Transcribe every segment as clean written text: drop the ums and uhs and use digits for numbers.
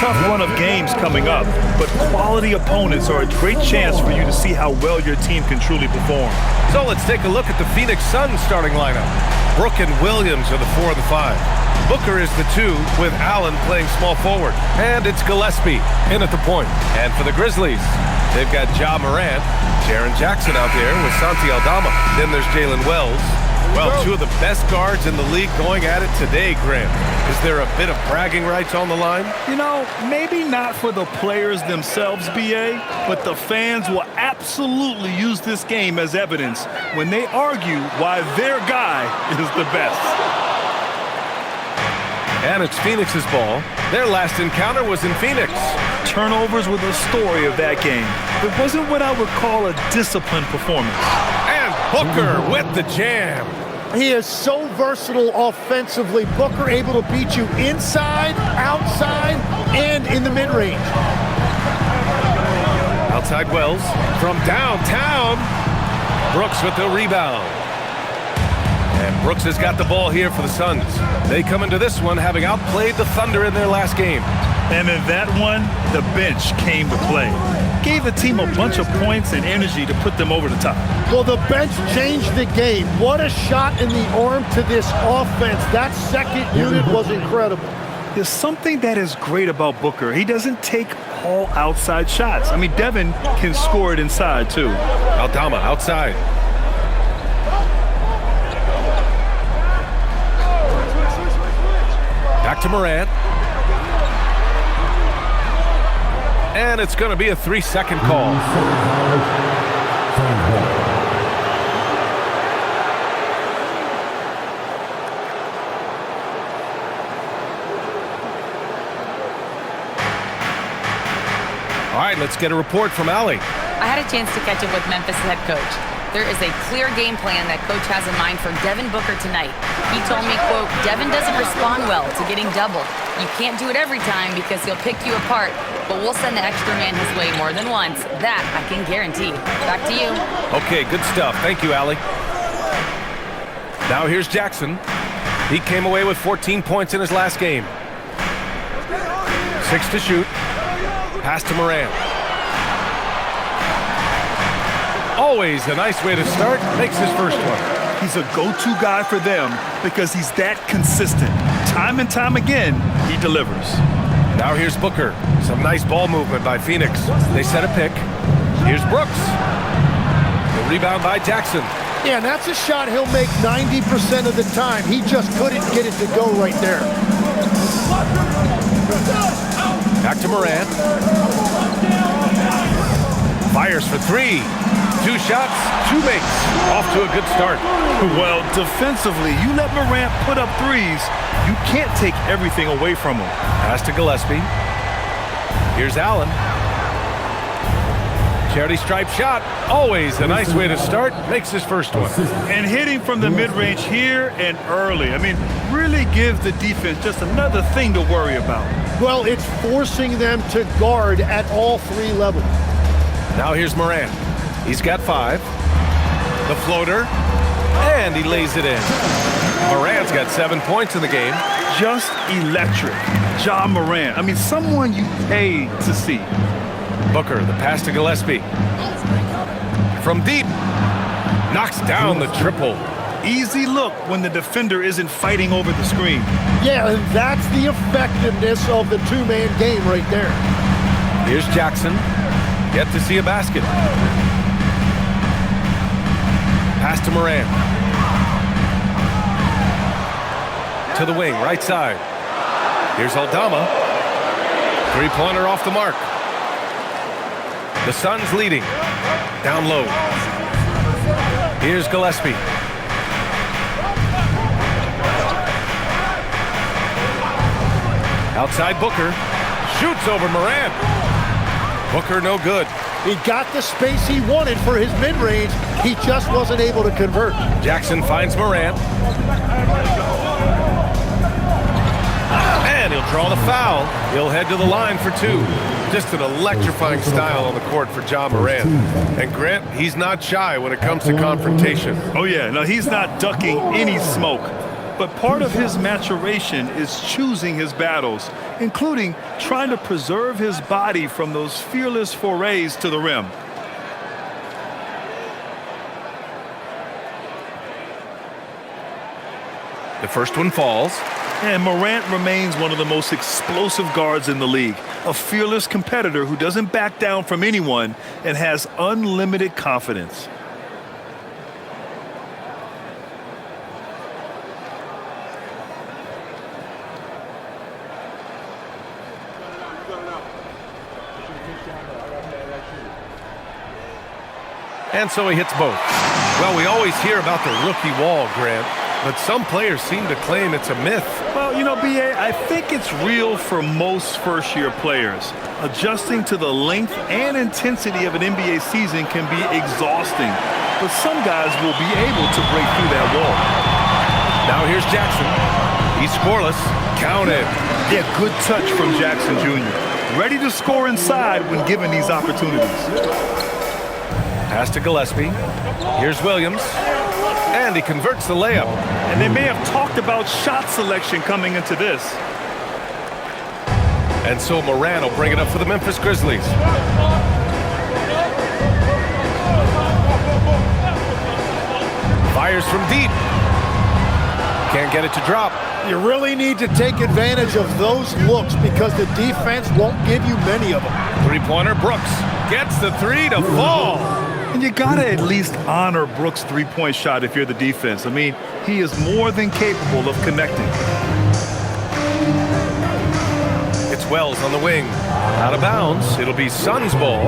tough run of games coming up, but quality opponents are a great chance for you to see how well your team can truly perform. So let's take a look at the Phoenix Suns starting lineup. Brooke and Williams are the 4 and the 5. Booker is the 2, with Allen playing small forward. And it's Gillespie in at the point. And for the Grizzlies, they've got Ja Morant, Jaren Jackson out there with Santi Aldama. Then there's Jalen Wells. Well, 2 of the best guards in the league going at it today, Grant. Is there a bit of bragging rights on the line? You know, maybe not for the players themselves, BA, but the fans will absolutely use this game as evidence when they argue why their guy is the best. And it's Phoenix's ball. Their last encounter was in Phoenix. Turnovers were the story of that game. It wasn't what I would call a disciplined performance. And Booker with the jam. He is so versatile offensively. Booker able to beat you inside, outside, and in the mid-range. Outside Wells from downtown. Brooks with the rebound. And Brooks has got the ball here for the Suns. They come into this one having outplayed the Thunder in their last game. And in that one, the bench came to play. Gave the team a bunch of points and energy to put them over the top. Well, the bench changed the game. What a shot in the arm to this offense. That second unit was incredible. There's something that is great about Booker. He doesn't take all outside shots. I mean, Devin can score it inside, too. Aldama outside. Back to Morant. And it's going to be a 3-second call. All right, let's get a report from Allie. I had a chance to catch up with Memphis' head coach. There is a clear game plan that coach has in mind for Devin Booker tonight. He told me, quote, Devin doesn't respond well to getting doubled. You can't do it every time because he'll pick you apart, but we'll send the extra man his way more than once. That I can guarantee. Back to you. Okay, good stuff. Thank you, Allie. Now here's Jackson. He came away with 14 points in his last game. 6 to shoot. Pass to Morant. Always a nice way to start. Makes his first one. He's a go-to guy for them because he's that consistent. Time and time again, he delivers. Now here's Booker. Some nice ball movement by Phoenix. They set a pick. Here's Brooks. The rebound by Jackson. Yeah, and that's a shot he'll make 90% of the time. He just couldn't get it to go right there. Back to Morant. Fires for 3. 2 shots, 2 makes. Off to a good start. Well, defensively, you let Morant put up threes, you can't take everything away from him. Pass to Gillespie. Here's Allen. Charity stripe shot. Always a nice way to start. Makes his first one. And hitting from the mid-range here and early. I mean, really gives the defense just another thing to worry about. Well, it's forcing them to guard at all 3 levels. Now here's Morant. He's got 5. The floater. And he lays it in. Morant's got 7 points in the game. Just electric. Ja Morant. I mean, someone you pay to see. Booker, the pass to Gillespie. From deep. Knocks down the triple. Easy look when the defender isn't fighting over the screen. Yeah, and that's the effectiveness of the 2-man game right there. Here's Jackson. Yet to see a basket. Pass to Morant. To the wing, right side. Here's Aldama. 3-pointer off the mark. The Suns leading. Down low. Here's Gillespie. Outside Booker. Shoots over Morant. Booker no good. He got the space he wanted for his mid-range. He just wasn't able to convert. Jackson finds Morant. And he'll draw the foul. He'll head to the line for 2. Just an electrifying style on the court for Ja Morant. And Grant, he's not shy when it comes to confrontation. Oh, yeah. No, he's not ducking any smoke. But part of his maturation is choosing his battles, including trying to preserve his body from those fearless forays to the rim. The first one falls. And Morant remains one of the most explosive guards in the league, a fearless competitor who doesn't back down from anyone and has unlimited confidence. And so he hits both. Well, we always hear about the rookie wall, Grant, but some players seem to claim it's a myth. Well, you know, B.A., I think it's real for most first-year players. Adjusting to the length and intensity of an NBA season can be exhausting, but some guys will be able to break through that wall. Now here's Jackson. He's scoreless. Counted. Yeah, good touch from Jackson Jr. Ready to score inside when given these opportunities. Pass to Gillespie. Here's Williams. And he converts the layup. And they may have talked about shot selection coming into this. And so Morant will bring it up for the Memphis Grizzlies. Fires from deep. Can't get it to drop. You really need to take advantage of those looks because the defense won't give you many of them. Three-pointer, Brooks gets the three to fall. And you gotta at least honor Brooks' three-point shot if you're the defense. I mean, he is more than capable of connecting. It's Wells on the wing. Out of bounds. It'll be Suns ball.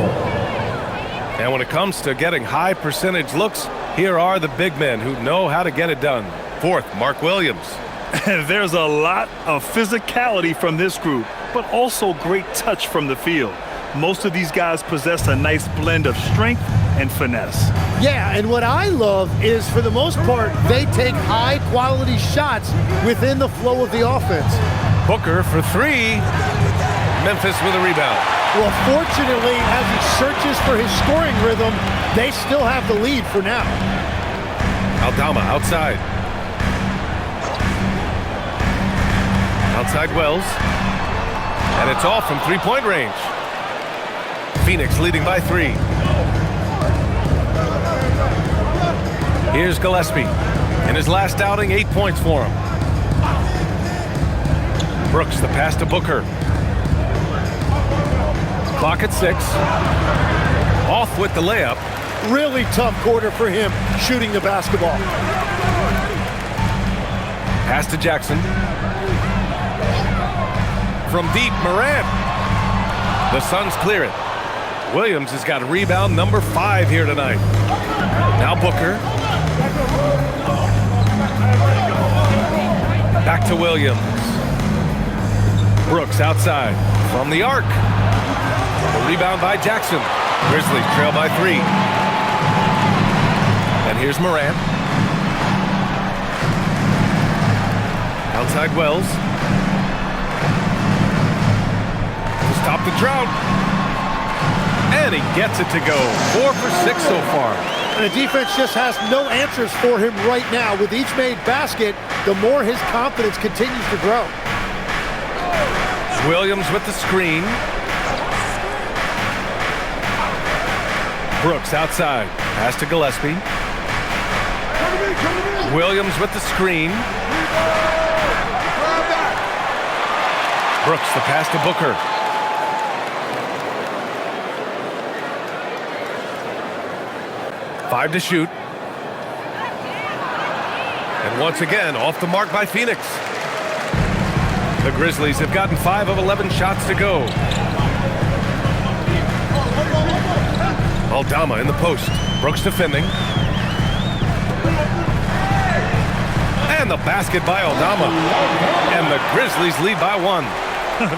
And when it comes to getting high percentage looks, here are the big men who know how to get it done. Fourth, Mark Williams. There's a lot of physicality from this group, but also great touch from the field. Most of these guys possess a nice blend of strength and finesse. Yeah, and what I love is, for the most part, they take high-quality shots within the flow of the offense. Booker for three. Memphis with a rebound. Well, fortunately, as he searches for his scoring rhythm, they still have the lead for now. Aldama outside. Outside Wells. And it's off from three-point range. Phoenix leading by 3. Here's Gillespie. In his last outing, 8 points for him. Brooks, the pass to Booker. Clock at 6. Off with the layup. Really tough quarter for him shooting the basketball. Pass to Jackson. From deep, Morant. The Suns clear it. Williams has got rebound number 5 here tonight. Now Booker. Back to Williams. Brooks outside from the arc. A rebound by Jackson. Grizzlies trail by 3. And here's Morant. Outside Wells. To stop the drought. And he gets it to go. 4 for 6 so far. And the defense just has no answers for him right now. With each made basket, the more his confidence continues to grow. Williams with the screen. Brooks outside. Pass to Gillespie. Williams with the screen. Brooks, the pass to Booker. Five to shoot. And once again, off the mark by Phoenix. The Grizzlies have gotten 5 of 11 shots to go. Aldama in the post. Brooks defending. And the basket by Aldama. And the Grizzlies lead by 1.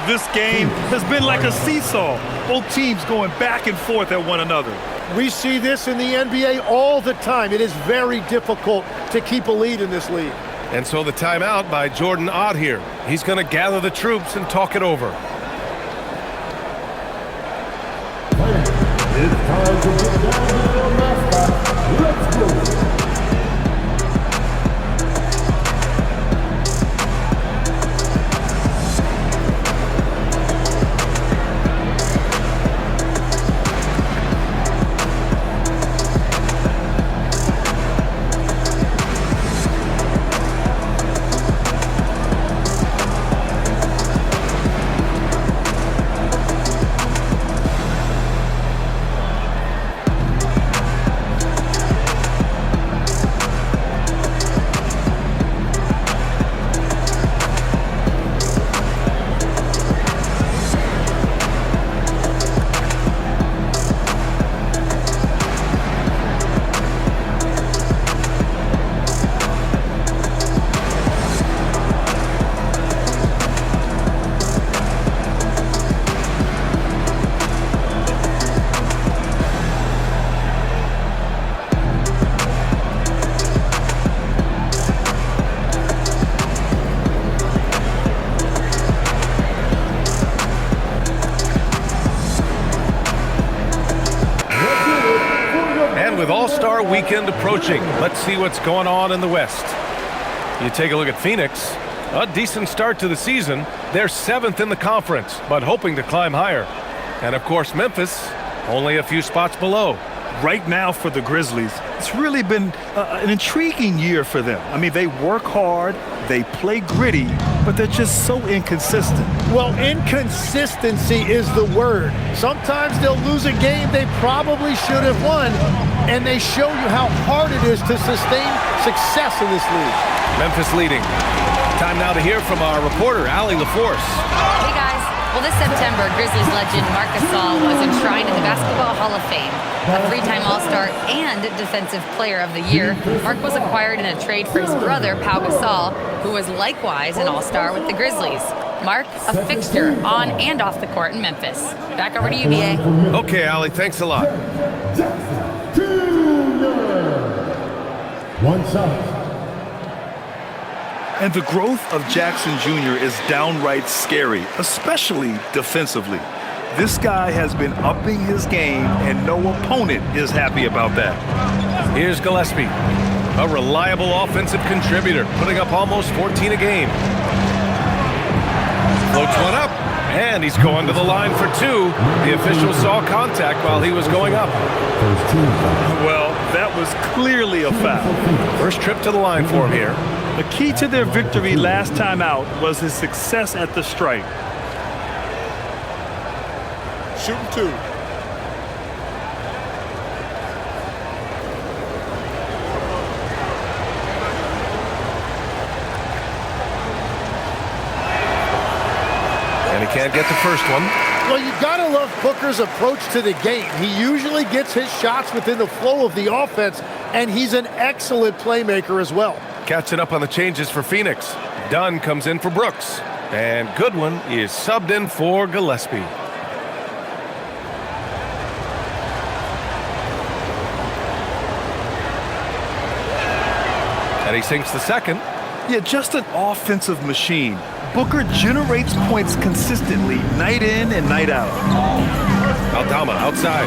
This game has been like a seesaw. Both teams going back and forth at one another. We see this in the NBA all the time. It is very difficult to keep a lead in this league. And so the timeout by Jordan Ott here. He's going to gather the troops and talk it over. with All-Star Weekend approaching, let's see what's going on in the West. You take a look at Phoenix. A decent start to the season. They're 7th in the conference, but hoping to climb higher. And of course, Memphis, only a few spots below. Right now for the Grizzlies, it's really been an intriguing year for them. I mean, they work hard, they play gritty, but they're just so inconsistent. Well, inconsistency is the word. Sometimes they'll lose a game they probably should have won, and they show you how hard it is to sustain success in this league. Memphis leading. Time now to hear from our reporter, Allie LaForce. Hey, guys. Well, this September, Grizzlies legend Marc Gasol was enshrined in the Basketball Hall of Fame. A three-time All-Star and Defensive Player of the Year, Marc was acquired in a trade for his brother, Pau Gasol, who was likewise an All-Star with the Grizzlies. Marc, a fixture on and off the court in Memphis. Back over to you, BA. Okay, Allie, thanks a lot. One side. And the growth of Jackson Jr. is downright scary, especially defensively. This guy has been upping his game, and no opponent is happy about that. Here's Gillespie, a reliable offensive contributor, putting up almost 14 a game. Floats one up, and he's going to the line for two. The official saw contact while he was going up. Well, that was clearly a foul. First trip to the line for him here. The key to their victory last time out was his success at the stripe. Shooting two. And he can't get the first one. Well, you gotta love Booker's approach to the game. He usually gets his shots within the flow of the offense, and he's an excellent playmaker as well. Catching up on the changes for Phoenix. Dunn comes in for Brooks. And Goodwin is subbed in for Gillespie. And he sinks the second. Yeah, just an offensive machine. Booker generates points consistently, night in and night out. Aldama outside.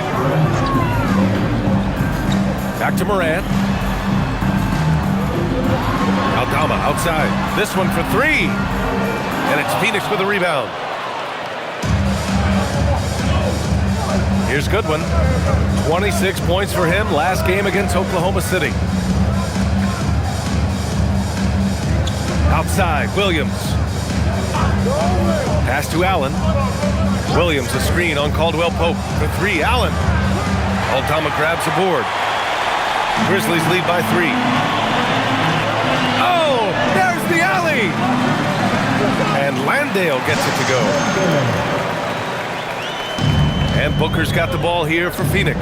Back to Morant. Aldama outside. This one for three. And it's Phoenix with a rebound. Here's Goodwin. 26 points for him last game against Oklahoma City. Outside, Williams. Pass to Allen. Williams a screen on Caldwell Pope. For three, Allen. Aldama grabs the board. Grizzlies lead by three. Oh, there's the alley! And Landale gets it to go. And Booker's got the ball here for Phoenix.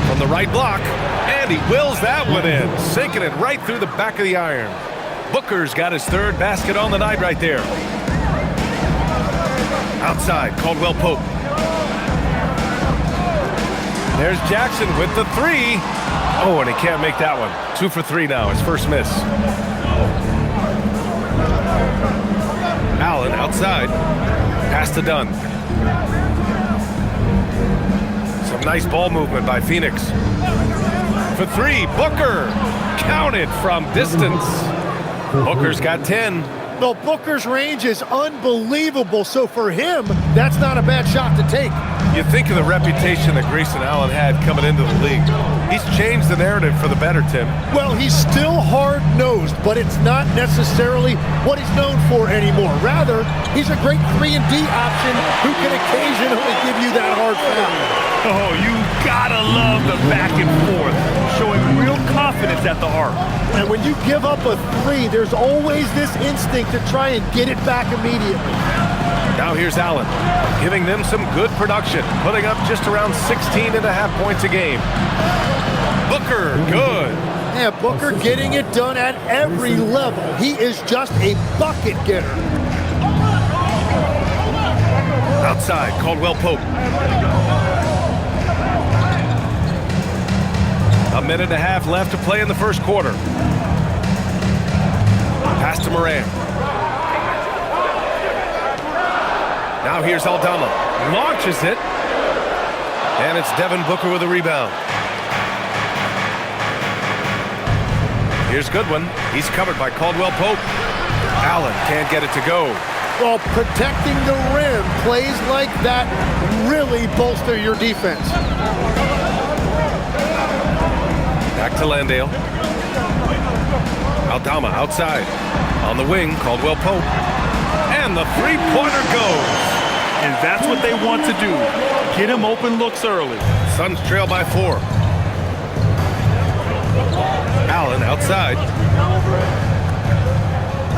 From the right block, and he wills that one in, sinking it right through the back of the iron. Booker's got his third basket on the night right there. Outside, Caldwell Pope. There's Jackson with the three. Oh, and he can't make that one. 2 for 3 now, his first miss. Allen outside. Pass to Dunn. Some nice ball movement by Phoenix. For three, Booker. Counted from distance. Booker's got 10. No, Booker's range is unbelievable, so for him, that's not a bad shot to take. You think of the reputation that Grayson Allen had coming into the league. He's changed the narrative for the better, Tim. Well, he's still hard-nosed, but it's not necessarily what he's known for anymore. Rather, he's a great 3-and-D option who can occasionally give you that hard foul. Oh, you gotta love the back and forth, showing real confidence at the arc. And when you give up a three, there's always this instinct to try and get it back immediately. Now here's Allen, giving them some good production, putting up just around 16.5 points a game. Booker, good. Yeah, Booker getting it done at every level. He is just a bucket getter. Outside, Caldwell Pope. A minute and a half left to play in the first quarter. Pass to Morant. Now here's Aldama. Launches it. And it's Devin Booker with a rebound. Here's Goodwin. He's covered by Caldwell Pope. Allen can't get it to go. Well, protecting the rim, plays like that really bolster your defense. Back to Landale. Aldama outside. On the wing, Caldwell Pope. And the three-pointer goes. And that's what they want to do. Get him open looks early. Suns trail by 4. Allen outside.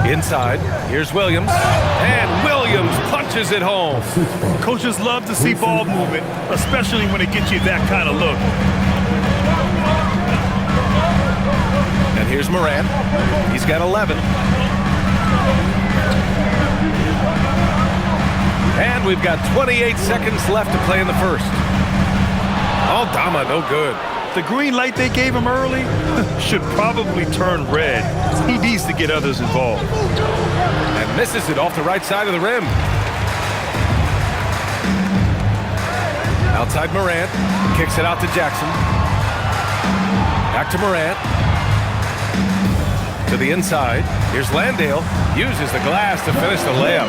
Inside, here's Williams. And Williams punches it home. Coaches love to see ball movement, especially when it gets you that kind of look. And here's Morant. He's got 11. And we've got 28 seconds left to play in the first. Aldama, no good. The green light they gave him early should probably turn red. He needs to get others involved. And misses it off the right side of the rim. Outside Morant. Kicks it out to Jackson. Back to Morant. To the inside. Here's Landale. Uses the glass to finish the layup.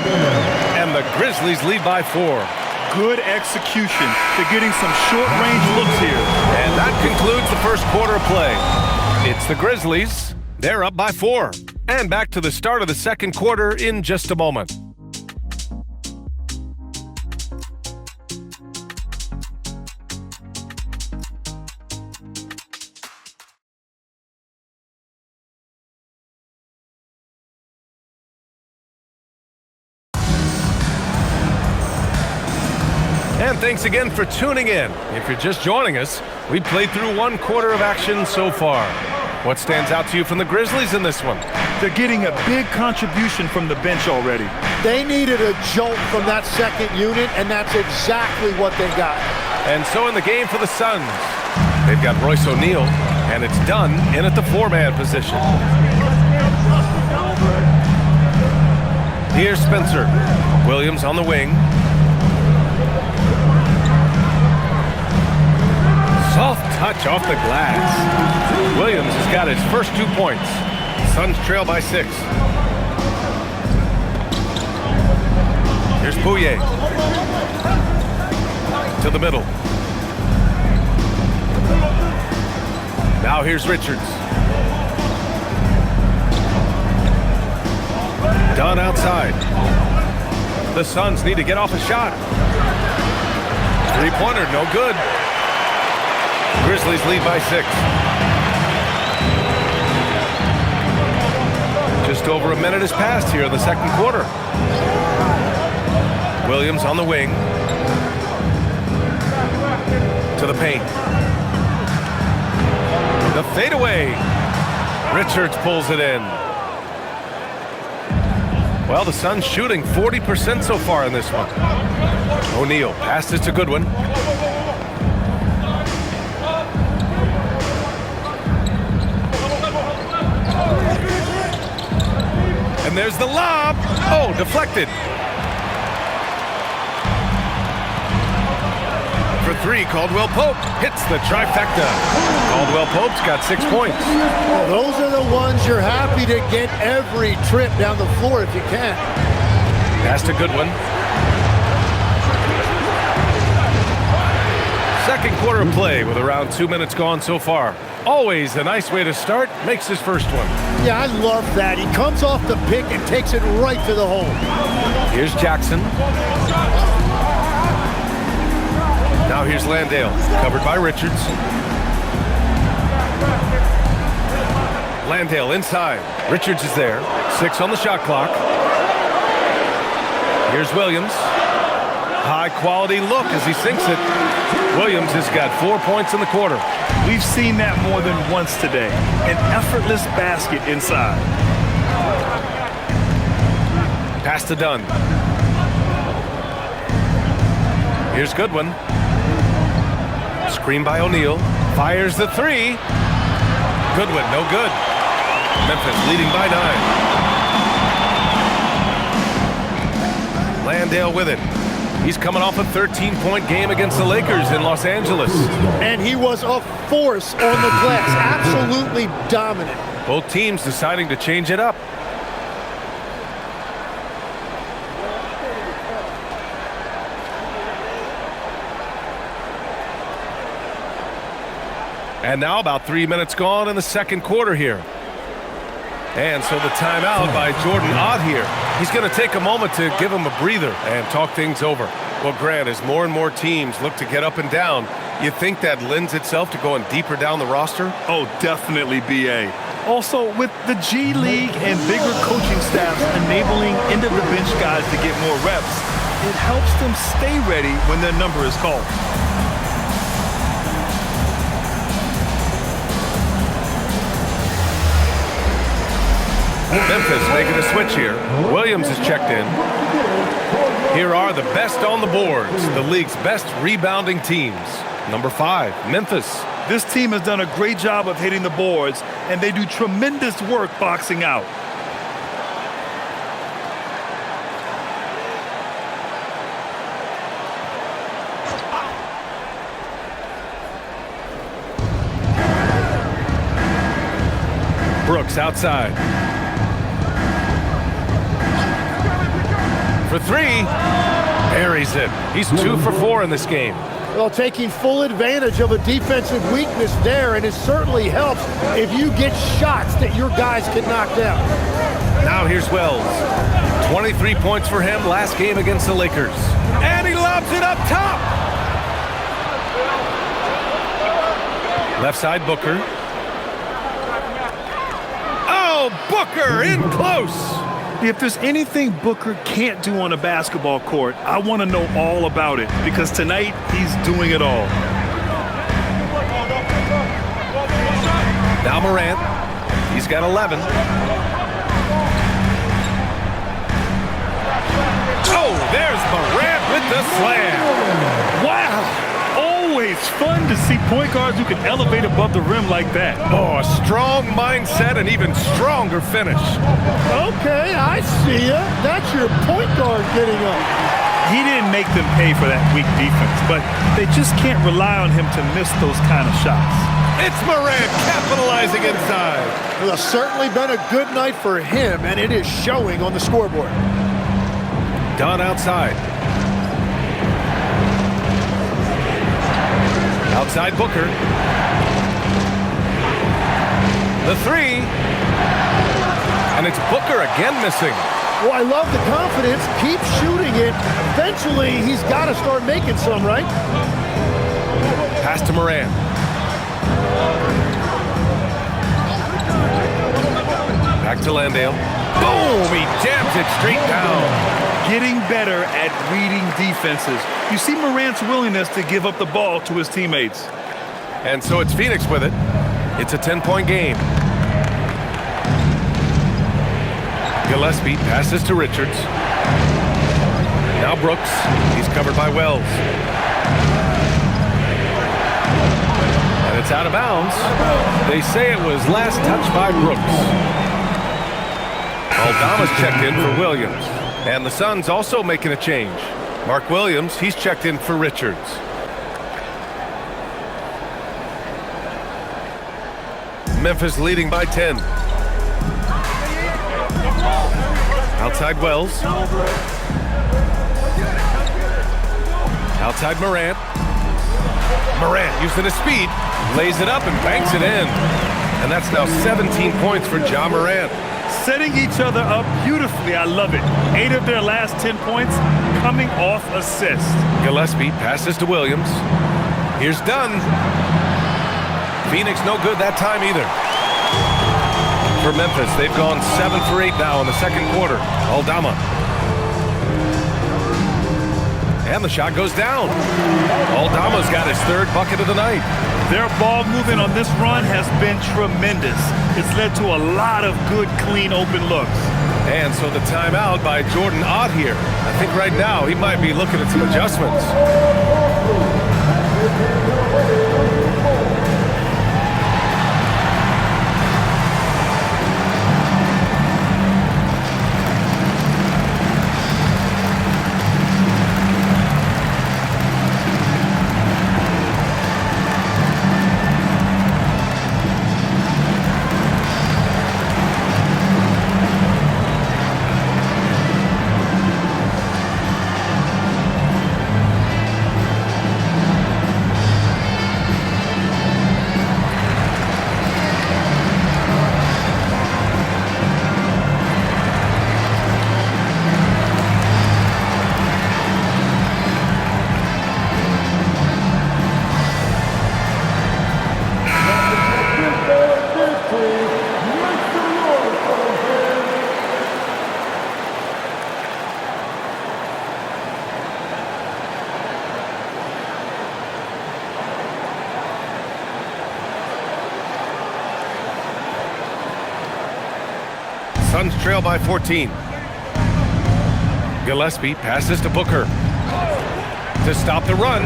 And the Grizzlies lead by 4. Good execution. They're getting some short-range looks here. And that concludes the first quarter of play. It's the Grizzlies. They're up by 4. And back to the start of the second quarter in just a moment. And thanks again for tuning in. If you're just joining us, we played through one quarter of action so far. What stands out to you from the Grizzlies in this one? They're getting a big contribution from the bench already. They needed a jolt from that second unit, and that's exactly what they got. And so in the game for the Suns, they've got Royce O'Neal, and it's done in at the 4-man position. Here's Spencer. Williams on the wing. Soft touch off the glass. Williams has got his first 2 points. Suns trail by 6. Here's Bouye. To the middle. Now here's Richards. Dunn outside. The Suns need to get off a shot. Three-pointer, no good. Grizzlies lead by 6. Just over a minute has passed here in the second quarter. Williams on the wing. To the paint. The fadeaway. Richards pulls it in. Well, the Suns shooting 40% so far in this one. O'Neal passed it to Goodwin. And there's the lob. Oh, deflected. For 3, Caldwell Pope hits the trifecta. Caldwell Pope's got 6 points. Well, those are the ones you're happy to get every trip down the floor if you can. Pass to Goodwin. Second quarter of play with around 2 minutes gone so far. Always a nice way to start. Makes his first one. Yeah, I love that. He comes off the pick and takes it right to the hole. Here's Jackson. Now here's Landale, covered by Richards. Landale inside. Richards is there. 6 on the shot clock. Here's Williams. High quality look as he sinks it. Williams has got 4 points in the quarter. We've seen that more than once today. An effortless basket inside. Pass to Dunn. Here's Goodwin. Screen by O'Neal. Fires the 3. Goodwin, no good. Memphis leading by 9. Landale with it. He's coming off a 13-point game against the Lakers in Los Angeles. And he was a force on the glass, absolutely dominant. Both teams deciding to change it up. And now about 3 minutes gone in the second quarter here. And so the timeout by Jordan Ott here. He's going to take a moment to give him a breather and talk things over. Well, Grant, as more and more teams look to get up and down, you think that lends itself to going deeper down the roster? Oh, definitely, B.A. Also, with the G League and bigger coaching staffs enabling end-of-the-bench guys to get more reps, it helps them stay ready when their number is called. Memphis making a switch here. Williams is checked in. Here are the best on the boards, the league's best rebounding teams. Number 5, Memphis. This team has done a great job of hitting the boards, and they do tremendous work boxing out. Brooks outside. For 3, buries it. He's 2 for 4 in this game. Well, taking full advantage of a defensive weakness there, and it certainly helps if you get shots that your guys can knock down. Now here's Wells. 23 points for him last game against the Lakers. And he lobs it up top. Left side, Booker. Oh, Booker in close. If there's anything Booker can't do on a basketball court, I want to know all about it, because tonight he's doing it all. Now Morant. He's got 11. Oh, there's Morant with the slam. Wow! Always fun to see point guards who can elevate above the rim like that. Oh, a strong mindset and even stronger finish. Okay, I see ya. That's your point guard getting up. He didn't make them pay for that weak defense, but they just can't rely on him to miss those kind of shots. It's Morant capitalizing inside. Well, it's certainly been a good night for him, and it is showing on the scoreboard. Dunn outside. Outside Booker. The 3. And it's Booker again missing. Well, I love the confidence. Keep shooting it. Eventually, he's got to start making some, right? Pass to Morant. Back to Landale. Boom! He jams it straight down. Getting better at reading defenses. You see Morant's willingness to give up the ball to his teammates. And so it's Phoenix with it. It's a 10-point game. Gillespie passes to Richards. Now Brooks. He's covered by Wells. And it's out of bounds. They say it was last touched by Brooks. Aldama's checked in for Williams. And the Suns also making a change. Mark Williams, he's checked in for Richards. Memphis leading by 10. Outside Wells. Outside Morant. Morant using his speed. Lays it up and banks it in. And that's now 17 points for Ja Morant. Setting each other up beautifully. I love it. 8 of their last 10 points coming off assists. Gillespie passes to Williams. Here's Dunn. Phoenix no good that time either. For Memphis, they've gone 7 for 8 now in the second quarter. Aldama. And the shot goes down. Aldama's got his 3rd bucket of the night. Their ball movement on this run has been tremendous. It's led to a lot of good, clean, open looks. And so the timeout by Jordan Ott here. I think right now he might be looking at some adjustments. Suns trail by 14. Gillespie passes to Booker to stop the run.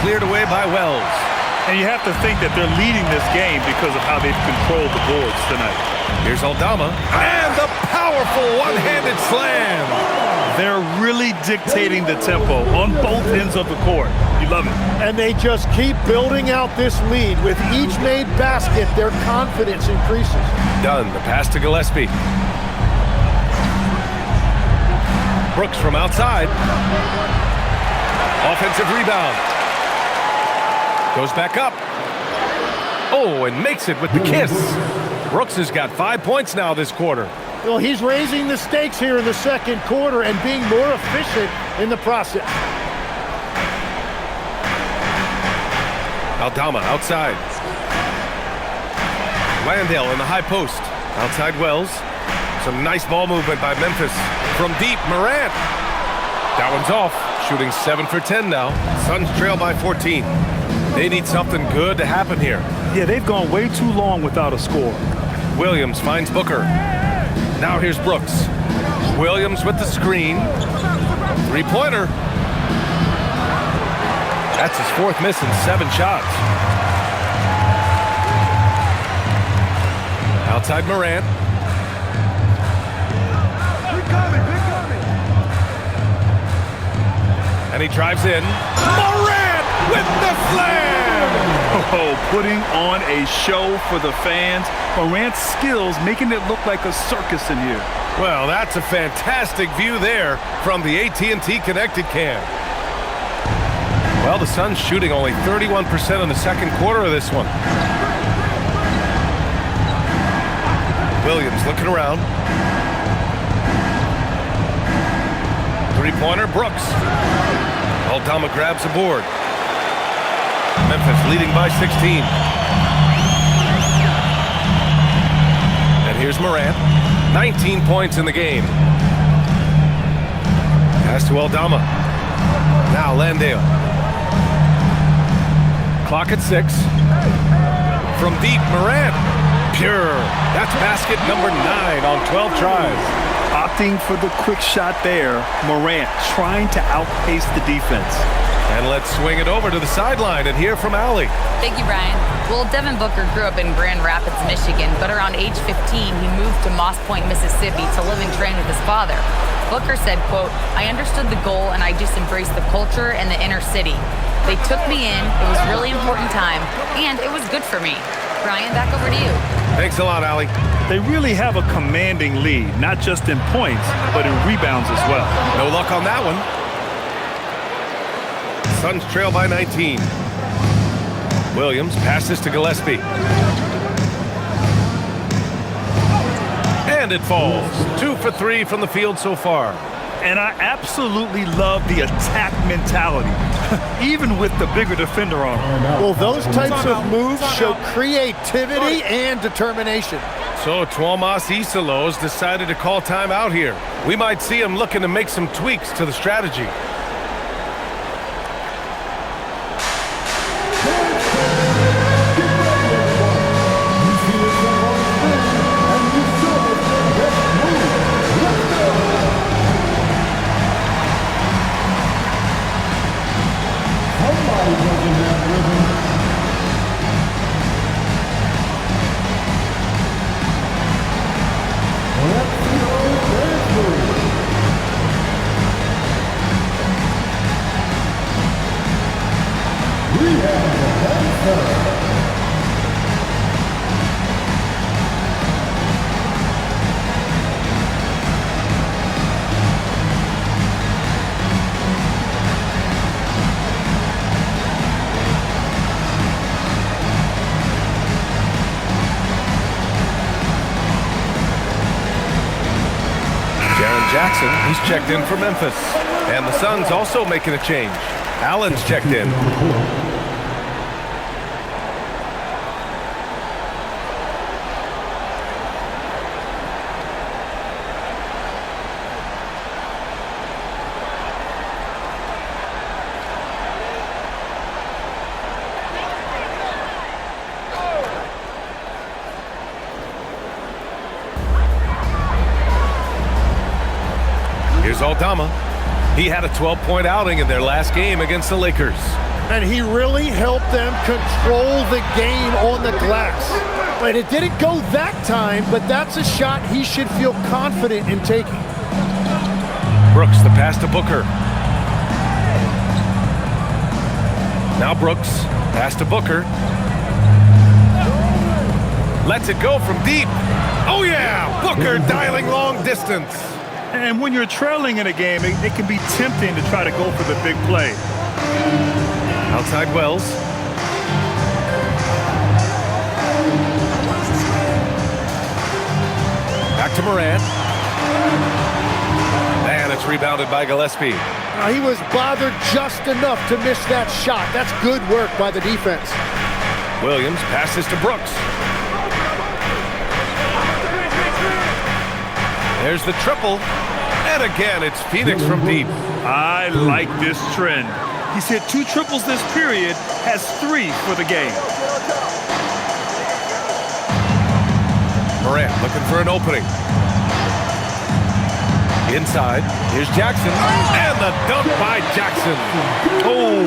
Cleared away by Wells. And you have to think that they're leading this game because of how they've controlled the boards tonight. Here's Aldama. And the powerful one-handed slam. They're really dictating the tempo on both ends of the court. You love it. And they just keep building out this lead. With each made basket, their confidence increases. Dunn, the pass to Gillespie. Brooks from outside. Offensive rebound. Goes back up. Oh, and makes it with the kiss. Brooks has got 5 points now this quarter. Well, he's raising the stakes here in the second quarter and being more efficient in the process. Aldama outside. Landale in the high post. Outside Wells. Some nice ball movement by Memphis. From deep, Morant. That one's off. Shooting 7 for 10 now. Suns trail by 14. They need something good to happen here. Yeah, they've gone way too long without a score. Williams finds Booker. Now here's Brooks. Williams with the screen. Three-pointer. That's his fourth miss in 7 shots. Outside Morant. And he drives in. Morant with the slam! Oh, putting on a show for the fans. Morant's skills making it look like a circus in here. Well, that's a fantastic view there from the AT&T Connected cam. Well, the Suns shooting only 31% in the second quarter of this one. Williams looking around. Three-pointer, Brooks. Aldama grabs the board. Memphis leading by 16. And here's Morant. 19 points in the game. Pass to Aldama. Now Landale. Clock at 6. From deep, Morant. Pure. That's basket number 9 on 12 tries. Opting for the quick shot there. Morant trying to outpace the defense. And let's swing it over to the sideline and hear from Allie. Thank you, Brian. Well, Devin Booker grew up in Grand Rapids, Michigan, but around age 15, he moved to Moss Point, Mississippi to live and train with his father. Booker said, quote, "I understood the goal and I just embraced the culture and the inner city. They took me in, it was a really important time, and it was good for me." Brian, back over to you. Thanks a lot, Allie. They really have a commanding lead, not just in points, but in rebounds as well. No luck on that one. Suns trail by 19. Williams passes to Gillespie. And it falls. 2 for 3 from the field so far. And I absolutely love the attack mentality, even with the bigger defender on him. Well, those types of moves show creativity and determination. So Tuomas Isalos decided to call timeout here. We might see him looking to make some tweaks to the strategy. Jackson, he's checked in for Memphis. And the Suns also making a change. Allen's checked in. Aldama. He had a 12-point outing in their last game against the Lakers. And he really helped them control the game on the glass. But it didn't go that time, but that's a shot he should feel confident in taking. Brooks, the pass to Booker. Now Brooks, pass to Booker. Lets it go from deep. Oh yeah, Booker dialing long distance. And when you're trailing in a game, it can be tempting to try to go for the big play. Outside Wells. Back to Morant. And it's rebounded by Gillespie. He was bothered just enough to miss that shot. That's good work by the defense. Williams passes to Brooks. There's the triple. And again, it's Phoenix from deep. I like this trend. He's hit 2 triples this period, has 3 for the game. Morant looking for an opening. Inside, here's Jackson. And the dunk by Jackson. Oh,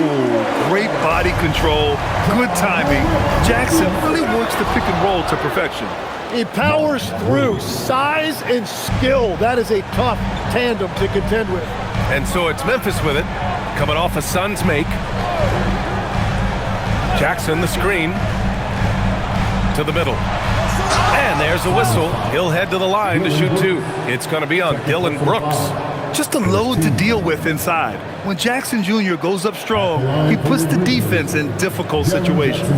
great body control, good timing. Jackson really works the pick and roll to perfection. He powers through. Size and skill. That is a tough tandem to contend with. And so it's Memphis with it, coming off a Suns make. Jackson, the screen. To the middle. And there's a whistle. He'll head to the line to shoot 2. It's going to be on Dylan Brooks. Just a load to deal with inside. When Jackson Jr. goes up strong, he puts the defense in difficult situations.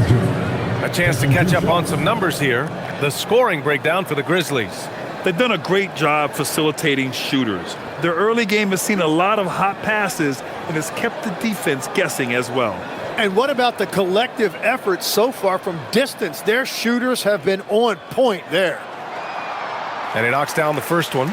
A chance to catch up on some numbers here. The scoring breakdown for the Grizzlies. They've done a great job facilitating shooters. Their early game has seen a lot of hot passes and has kept the defense guessing as well. And what about the collective effort so far from distance? Their shooters have been on point there. And he knocks down the first one.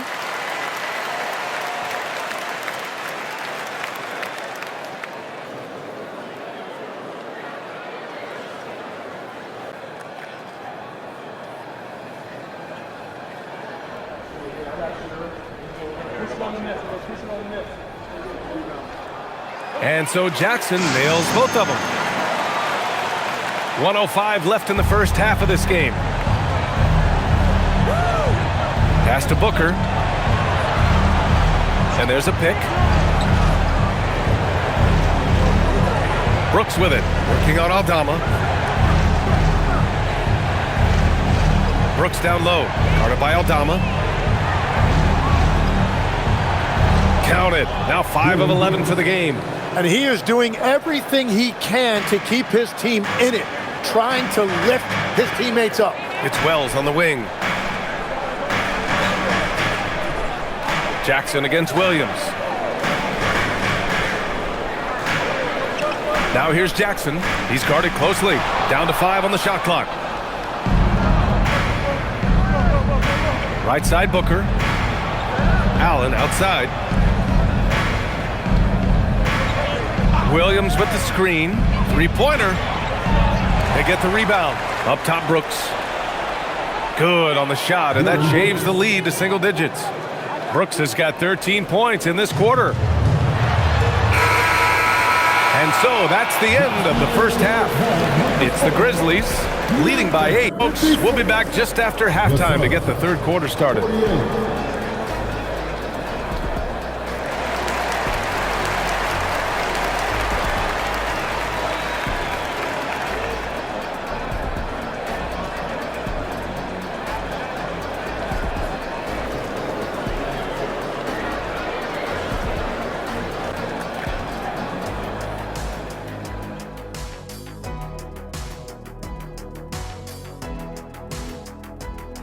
And so Jackson nails both of them. 1:05 left in the first half of this game. Pass to Booker. And there's a pick. Brooks with it, working on Aldama. Brooks down low, guarded by Aldama. Counted, now 5 of 11 for the game. And he is doing everything he can to keep his team in it, trying to lift his teammates up. It's Wells on the wing. Jackson against Williams. Now here's Jackson. He's guarded closely. Down to 5 on the shot clock. Right side Booker. Allen outside. Williams with the screen. 3-pointer. They get the rebound. Up top Brooks. Good on the shot, and that shaves the lead to single digits. Brooks has got 13 points in this quarter. And so that's the end of the first half. It's the Grizzlies leading by 8. Folks, we'll be back just after halftime to get the third quarter started.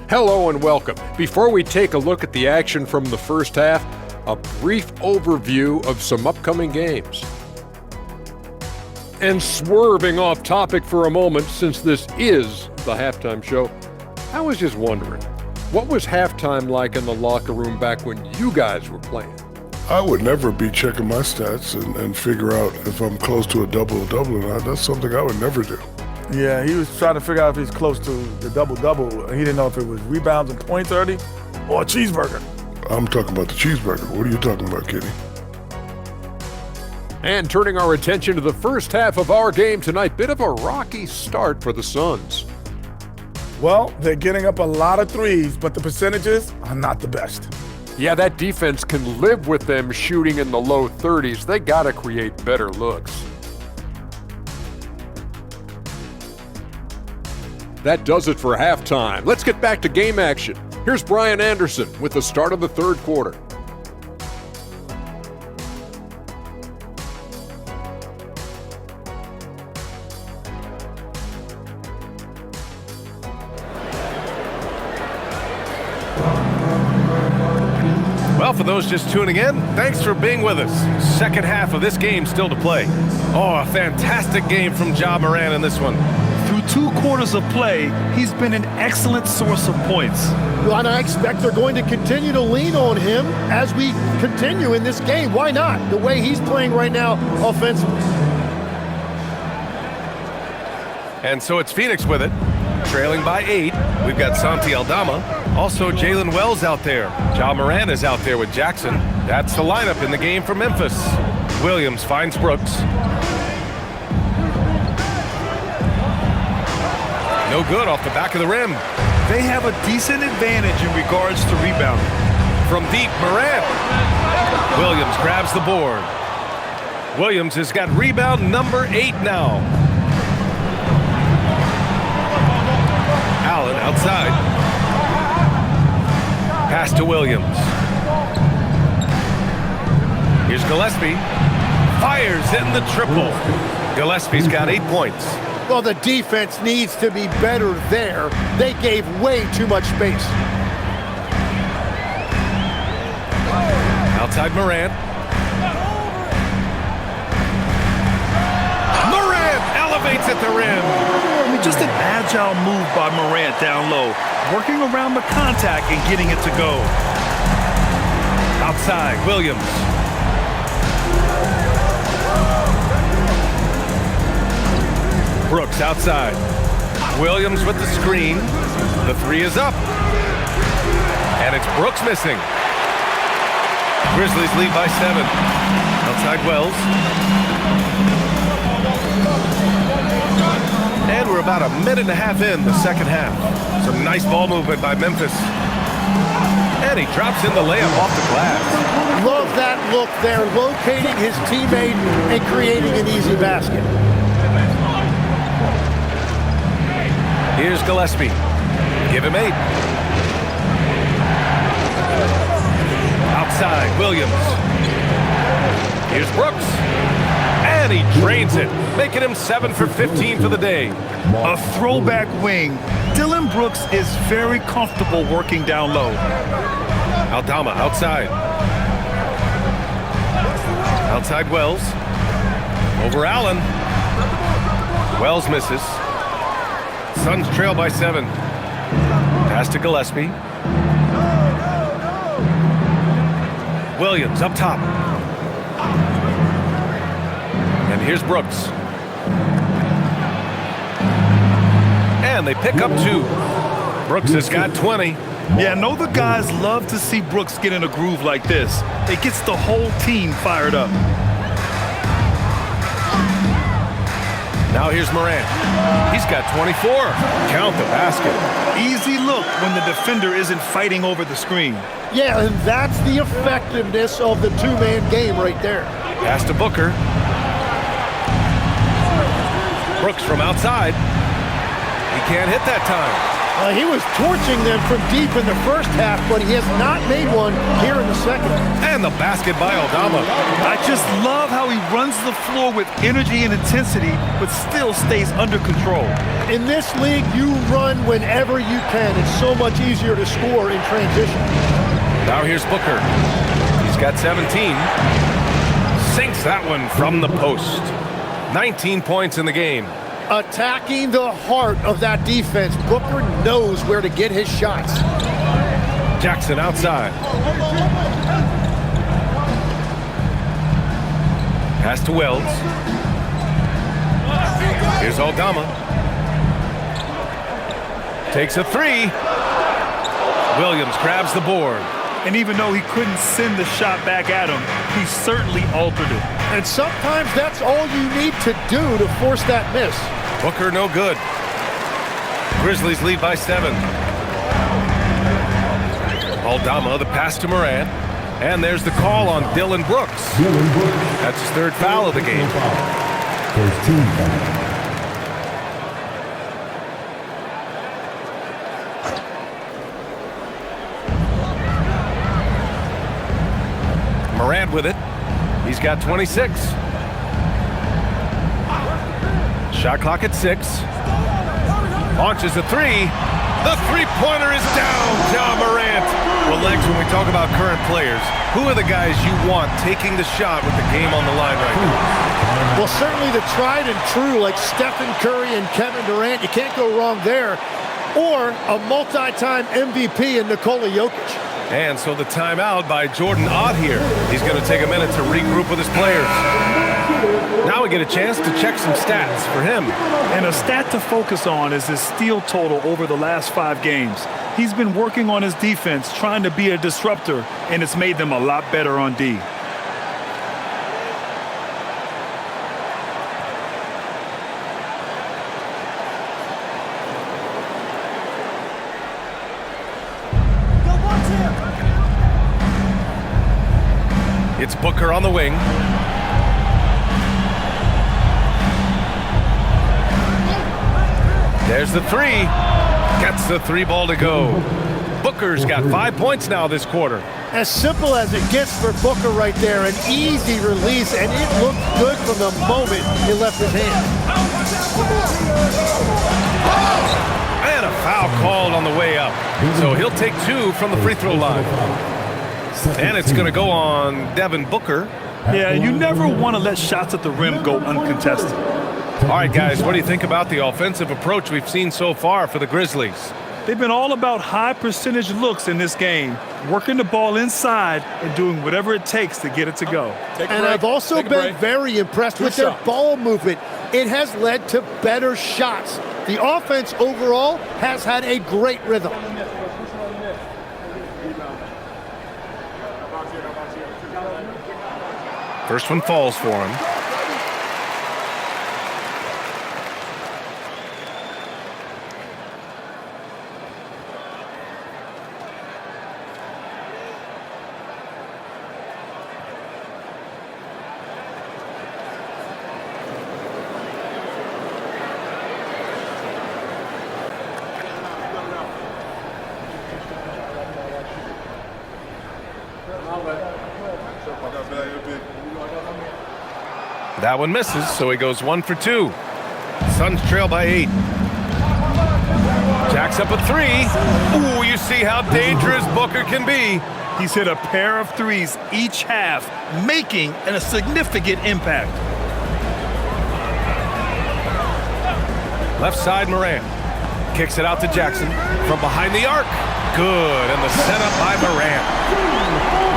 Hello and welcome. Before we take a look at the action from the first half, a brief overview of some upcoming games. And swerving off topic for a moment, since this is the halftime show, I was just wondering, what was halftime like in the locker room back when you guys were playing? I would never be checking my stats and figure out if I'm close to a double-double or not. That's something I would never do. Yeah, he was trying to figure out if he's close to the double-double. He didn't know if it was rebounds and points early or a cheeseburger. I'm talking about the cheeseburger. What are you talking about, Kenny? And turning our attention to the first half of our game tonight, bit of a rocky start for the Suns. Well, they're getting up a lot of threes, but the percentages are not the best. Yeah, that defense can live with them shooting in the low 30s. They got to create better looks. That does it for halftime. Let's get back to game action. Here's Brian Anderson with the start of the third quarter. Well, for those just tuning in, thanks for being with us. Second half of this game still to play. Oh, a fantastic game from Ja Morant in this one. Through 2 quarters of play, he's been an excellent source of points. Well, and I expect they're going to continue to lean on him as we continue in this game. Why not? The way he's playing right now offensively. And so it's Phoenix with it, trailing by 8. We've got Santi Aldama. Also, Jalen Wells out there. Ja Morant is out there with Jackson. That's the lineup in the game for Memphis. Williams finds Brooks. No good off the back of the rim. They have a decent advantage in regards to rebounding. From deep, Morant. Williams grabs the board. Williams has got rebound number 8 now. Allen outside. Pass to Williams. Here's Gillespie. Fires in the triple. Gillespie's got 8 points. Well, the defense needs to be better there. They gave way too much space. Outside Morant. Morant elevates at the rim. Just an agile move by Morant down low, working around the contact and getting it to go. Outside, Williams. Brooks outside. Williams with the screen. The 3 is up. And it's Brooks missing. Grizzlies lead by 7. Outside Wells. And we're about a minute and a half in the second half. Some nice ball movement by Memphis. And he drops in the layup off the glass. Love that look there, locating his teammate and creating an easy basket. Here's Gillespie. Give him 8. Outside, Williams. Here's Brooks. And he drains it, making him 7 for 15 for the day. A throwback wing. Dillon Brooks is very comfortable working down low. Aldama outside. Outside Wells. Over Allen. Wells misses. Suns trail by 7. Pass to Gillespie. Williams up top. And here's Brooks. And they pick up 2. Brooks has got 20. Yeah, I know the guys love to see Brooks get in a groove like this. It gets the whole team fired up. Now here's Morant. He's got 24. Count the basket. Easy look when the defender isn't fighting over the screen. Yeah, and that's the effectiveness of the two-man game right there. Pass to Booker. Brooks from outside. He can't hit that time. He was torching them from deep in the first half, but he has not made one here in the second. And the basket by Aldama. I just love how he runs the floor with energy and intensity, but still stays under control. In this league, you run whenever you can. It's so much easier to score in transition. Now here's Booker. He's got 17. Sinks that one from the post. 19 points in the game. Attacking the heart of that defense. Booker knows where to get his shots. Jackson outside. Pass to Wells. Here's Aldama. Takes a 3. Williams grabs the board. And even though he couldn't send the shot back at him, he certainly altered it. And sometimes that's all you need to do to force that miss. Booker no good. Grizzlies lead by 7. Aldama, the pass to Morant. And there's the call on Dylan Brooks. That's his 3rd foul of the game. First team foul. Morant with it. He's got 26. Shot clock at 6. Launches a 3. The three-pointer is down, John Morant. Well, Lex, when we talk about current players, who are the guys you want taking the shot with the game on the line right now? Well, certainly the tried and true like Stephen Curry and Kevin Durant. You can't go wrong there. Or a multi-time MVP in Nikola Jokic. And so the timeout by Jordan Ott here. He's going to take a minute to regroup with his players. Now we get a chance to check some stats for him. And a stat to focus on is his steal total over the last 5 games. He's been working on his defense, trying to be a disruptor, and it's made them a lot better on D. It's Booker on the wing. There's the 3. Gets the 3 ball to go. Booker's got 5 points now this quarter. As simple as it gets for Booker right there. An easy release, and it looked good from the moment it left his hand. And a foul called on the way up. So he'll take 2 from the free throw line. And it's going to go on Devin Booker. Yeah, you never want to let shots at the rim go uncontested. All right, guys, what do you think about the offensive approach we've seen so far for the Grizzlies? They've been all about high percentage looks in this game, working the ball inside and doing whatever it takes to get it to go. And I've also been very impressed with their ball movement. It has led to better shots. The offense overall has had a great rhythm. First one falls for him. That one misses, so he goes 1 for 2. Suns trail by 8. Jacks up a 3. Ooh, you see how dangerous Booker can be. He's hit a pair of threes each half, making a significant impact. Left side, Morant. Kicks it out to Jackson from behind the arc. Good, and the setup by Morant.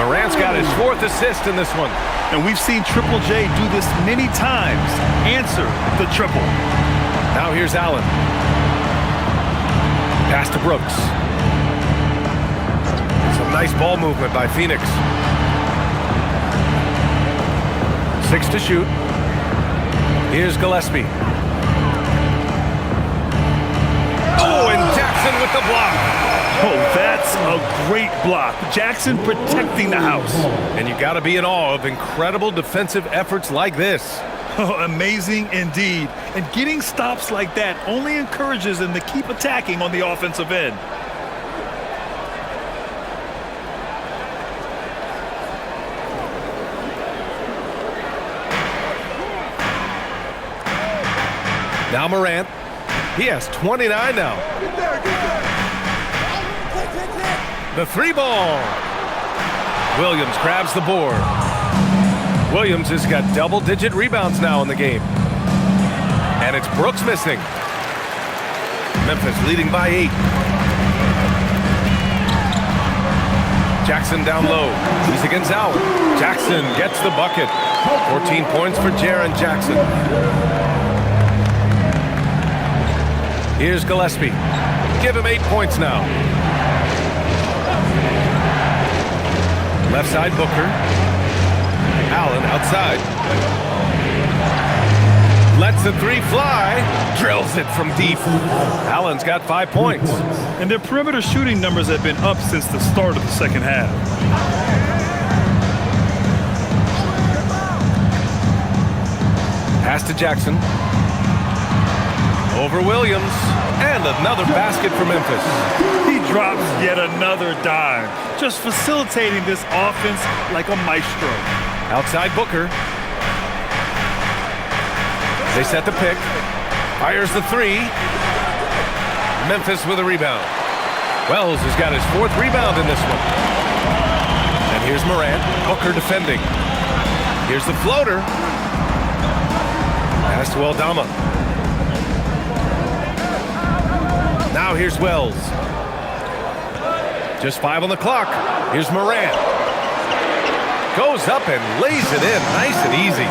Morant's got his 4th assist in this one. And we've seen Triple J do this many times. Answer the triple. Now here's Allen. Pass to Brooks. Some nice ball movement by Phoenix. 6 to shoot. Here's Gillespie. Oh, and Jackson with the block. Oh, that's a great block. Jackson protecting the house. And you got to be in awe of incredible defensive efforts like this. Oh, amazing indeed. And getting stops like that only encourages them to keep attacking on the offensive end. Now Morant. He has 29 now. The 3 ball. Williams grabs the board. Williams has got double-digit rebounds now in the game. And it's Brooks missing. Memphis leading by 8. Jackson down low. He's against Allen. Jackson gets the bucket. 14 points for Jaren Jackson. Here's Gillespie. Give him 8 points now. Left side, Booker. Allen outside. Lets the three fly. Drills it from deep. Allen's got 5 points. And their perimeter shooting numbers have been up since the start of the second half. Pass to Jackson. Over Williams. And another basket for Memphis. He drops yet another dime, just facilitating this offense like a maestro. Outside Booker. They set the pick. Fires the three. Memphis with a rebound. Wells has got his 4th rebound in this one. And here's Morant. Booker defending. Here's the floater. Pass to Aldama. Now here's Wells. Just 5 on the clock. Here's Morant. Goes up and lays it in nice and easy.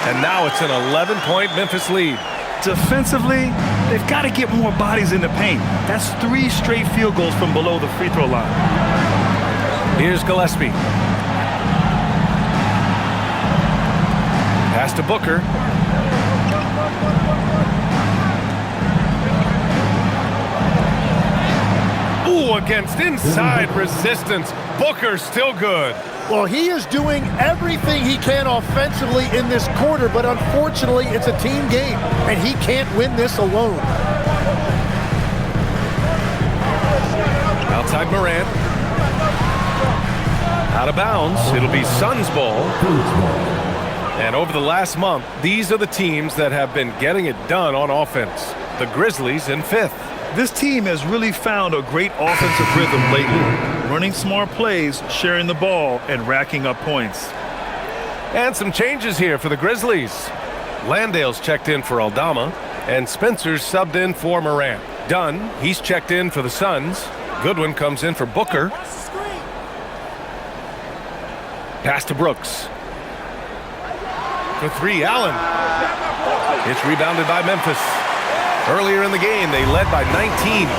And now it's an 11-point Memphis lead. Defensively, they've got to get more bodies in the paint. That's 3 straight field goals from below the free throw line. Here's Gillespie. Pass to Booker. Ooh, against inside resistance. Booker still good. Well, he is doing everything he can offensively in this quarter, but unfortunately, it's a team game, and he can't win this alone. Outside Morant. Out of bounds. It'll be Suns ball. And over the last month, these are the teams that have been getting it done on offense. The Grizzlies in 5th. This team has really found a great offensive rhythm lately, running smart plays, sharing the ball, and racking up points. And some changes here for the Grizzlies. Landale's checked in for Aldama, and Spencer's subbed in for Morant. Dunn, he's checked in for the Suns. Goodwin comes in for Booker. Pass to Brooks. For 3, Allen. It's rebounded by Memphis. Earlier in the game, they led by 19.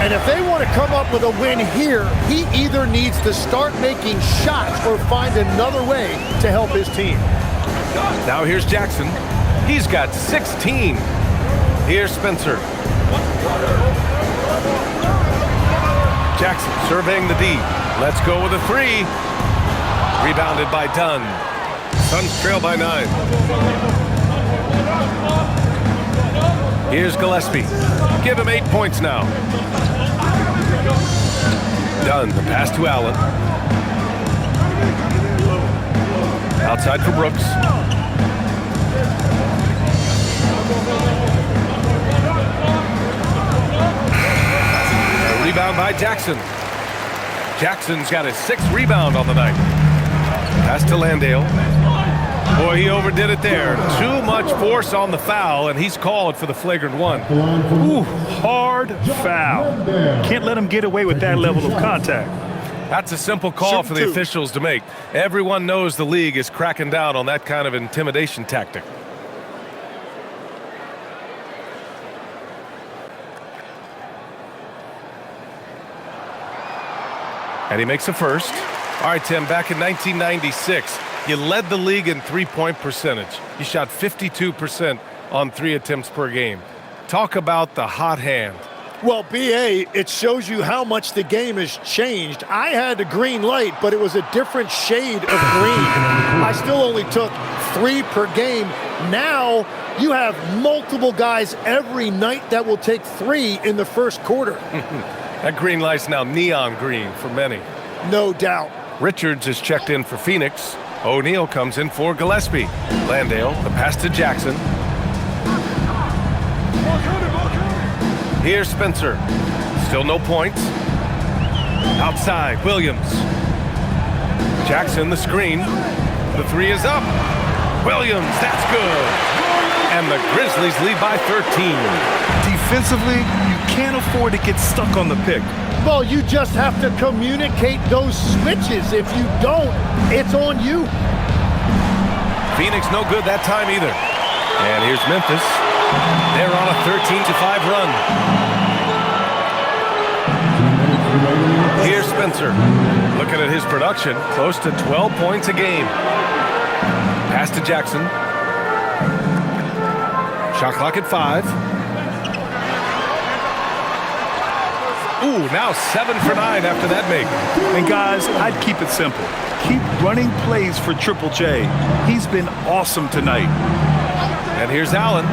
And if they want to come up with a win here, he either needs to start making shots or find another way to help his team. Now here's Jackson. He's got 16. Here's Spencer. Jackson surveying the D. Let's go with a 3. Rebounded by Dunn. Suns trail by 9. Here's Gillespie. Give him 8 points now. Dunn, the pass to Allen. Outside for Brooks. A rebound by Jackson. Jackson's got his 6th rebound on the night. Pass to Landale. Boy, he overdid it there. Too much force on the foul, and he's called for the flagrant 1. Ooh, hard foul. Can't let him get away with that level of contact. That's a simple call for the officials to make. Everyone knows the league is cracking down on that kind of intimidation tactic. And he makes a first. All right, Tim, back in 1996, you led the league in three-point percentage. You shot 52% on 3 attempts per game. Talk about the hot hand. Well, B.A., it shows you how much the game has changed. I had a green light, but it was a different shade of green. I still only took 3 per game. Now you have multiple guys every night that will take 3 in the first quarter. That green light's now neon green for many. No doubt. Richards is checked in for Phoenix. O'Neal comes in for Gillespie. Landale, the pass to Jackson. Here's Spencer. Still no points. Outside, Williams. Jackson, the screen. The 3 is up. Williams, that's good. And the Grizzlies lead by 13. Defensively, you can't afford to get stuck on the pick. Well, you just have to communicate those switches. If you don't, it's on you. Phoenix no good that time either. And here's Memphis. They're on a 13-5 run. Here's Spencer. Looking at his production, close to 12 points a game. Pass to Jackson. Shot clock at 5. Ooh, now 7 for 9 after that make. And guys, I'd keep it simple. Keep running plays for Triple J. He's been awesome tonight. And here's Allen.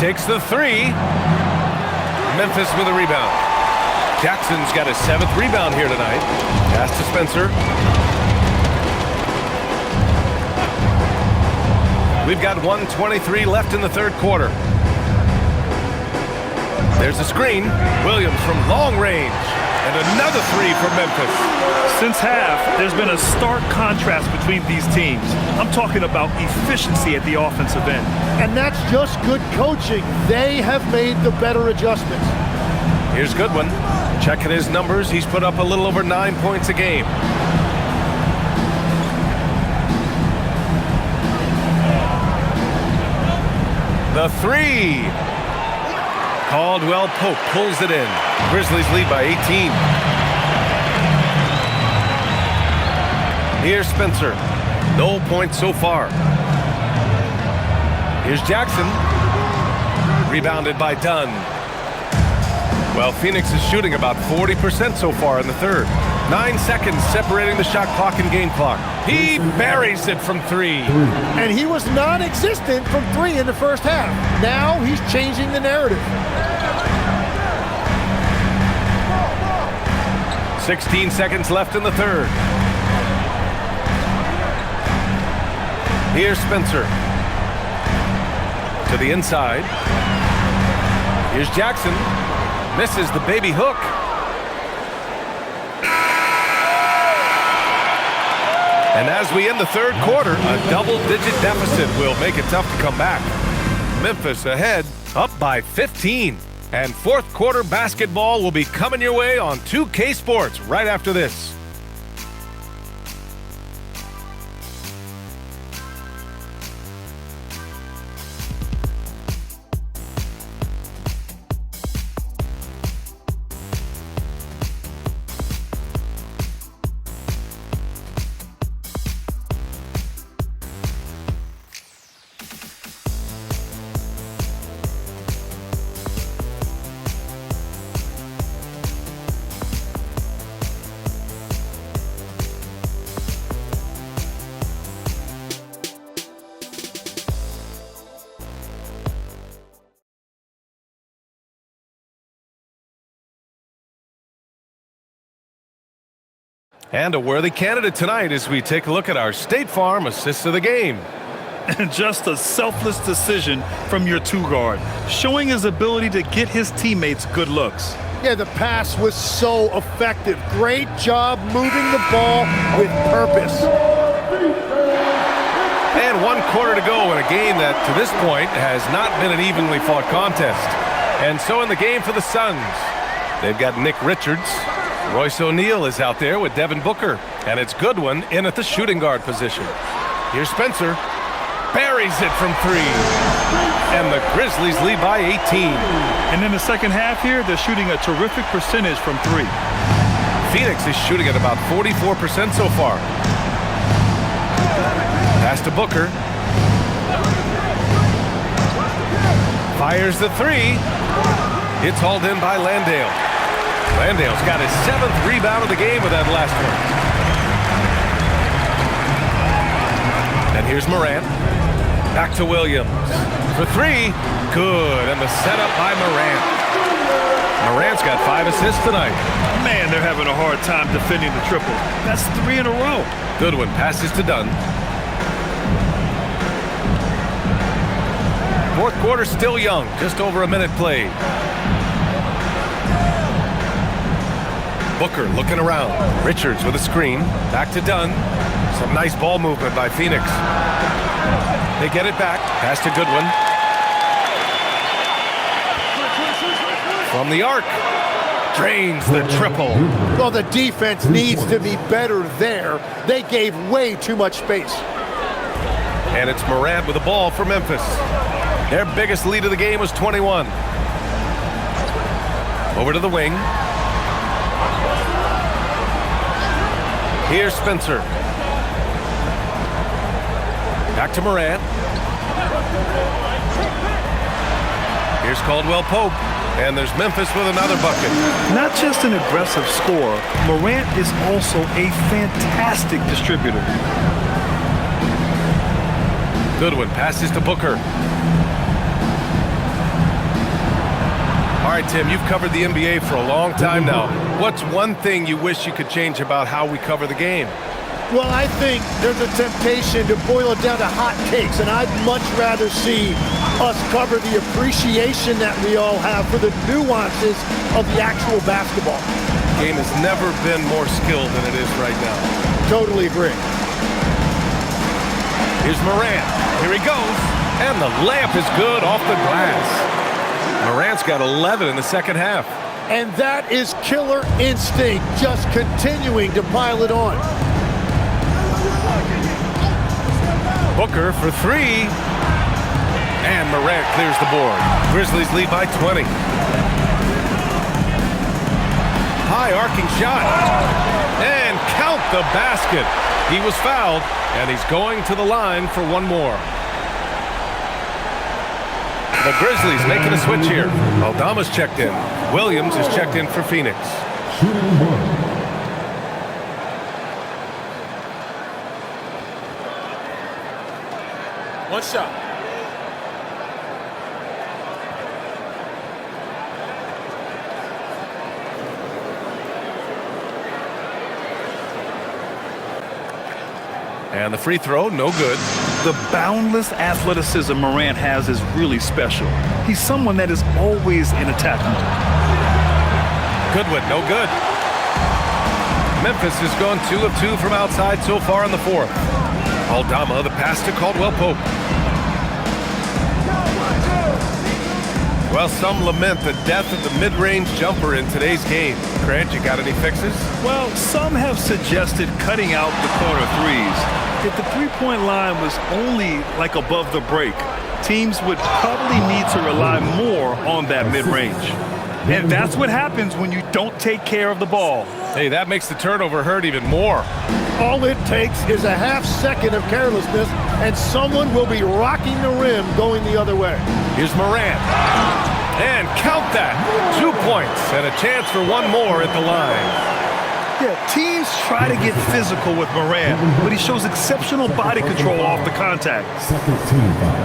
Takes the 3. Memphis with a rebound. Jackson's got his 7th rebound here tonight. Pass to Spencer. We've got 1:23 left in the third quarter. There's a screen. Williams from long range. And another 3 for Memphis. Since half, there's been a stark contrast between these teams. I'm talking about efficiency at the offensive end. And that's just good coaching. They have made the better adjustments. Here's Goodwin. Checking his numbers. He's put up a little over 9 points a game. The 3. Caldwell Pope pulls it in. Grizzlies lead by 18. Here's Spencer. No points so far. Here's Jackson. Rebounded by Dunn. Well, Phoenix is shooting about 40% so far in the third. 9 seconds separating the shot clock and game clock. He buries it from 3. And he was non-existent from 3 in the first half. Now he's changing the narrative. 16 seconds left in the third. Here's Spencer. To the inside. Here's Jackson. Misses the baby hook. And as we end the third quarter, a double-digit deficit will make it tough to come back. Memphis ahead, up by 15. And fourth quarter basketball will be coming your way on 2K Sports right after this. And a worthy candidate tonight as we take a look at our State Farm assists of the game. And just a selfless decision from your 2 guard, showing his ability to get his teammates good looks. Yeah, the pass was so effective. Great job moving the ball with purpose. And 1 quarter to go in a game that, to this point, has not been an evenly fought contest. And so in the game for the Suns, they've got Nick Richards. Royce O'Neal is out there with Devin Booker. And it's Goodwin in at the shooting guard position. Here's Spencer. Buries it from 3. And the Grizzlies lead by 18. And in the second half here, they're shooting a terrific percentage from 3. Phoenix is shooting at about 44% so far. Pass to Booker. Fires the 3. It's hauled in by Landale. Landale's got his 7th rebound of the game with that last one. And here's Morant. Back to Williams. For 3. Good. And the setup by Morant. Morant's got 5 assists tonight. Man, they're having a hard time defending the triple. That's 3 in a row. Goodwin passes to Dunn. Fourth quarter still young. Just over a minute played. Booker looking around. Richards with a screen. Back to Dunn. Some nice ball movement by Phoenix. They get it back. Pass to Goodwin. From the arc. Drains the triple. Well, the defense needs to be better there. They gave way too much space. And it's Morant with the ball for Memphis. Their biggest lead of the game was 21. Over to the wing. Here's Spencer. Back to Morant. Here's Caldwell Pope. And there's Memphis with another bucket. Not just an aggressive scorer, Morant is also a fantastic distributor. Goodwin passes to Booker. All right, Tim, you've covered the NBA for a long time now. What's one thing you wish you could change about how we cover the game? Well, I think there's a temptation to boil it down to hot takes, and I'd much rather see us cover the appreciation that we all have for the nuances of the actual basketball. The game has never been more skilled than it is right now. Totally agree. Here's Morant. Here he goes. And the layup is good off the glass. Morant's got 11 in the second half. And that is killer instinct, just continuing to pile it on. Booker for three. And Morant clears the board. Grizzlies lead by 20. High arcing shot. And count the basket. He was fouled, and he's going to the line for one more. The Grizzlies making a switch here. Aldama's checked in. Williams is checked in for Phoenix. One shot. And the free throw, no good. The boundless athleticism Morant has is really special. He's someone that is always in attack mode. Goodwin, no good. Memphis has gone 2 of 2 from outside so far in the fourth. Aldama, the pass to Caldwell Pope. Well, some lament the death of the mid-range jumper in today's game. Grant, you got any fixes? Well, some have suggested cutting out the corner threes. If the three-point line was only like above the break, teams would probably need to rely more on that mid-range. And that's what happens when you don't take care of the ball. Hey, that makes the turnover hurt even more. All it takes is a half second of carelessness, and someone will be rocking the rim going the other way. Here's Morant. And count that. 2 points and a chance for one more at the line. Yeah, teams try to get physical with Morant, but he shows exceptional body control off the contact. Second team foul.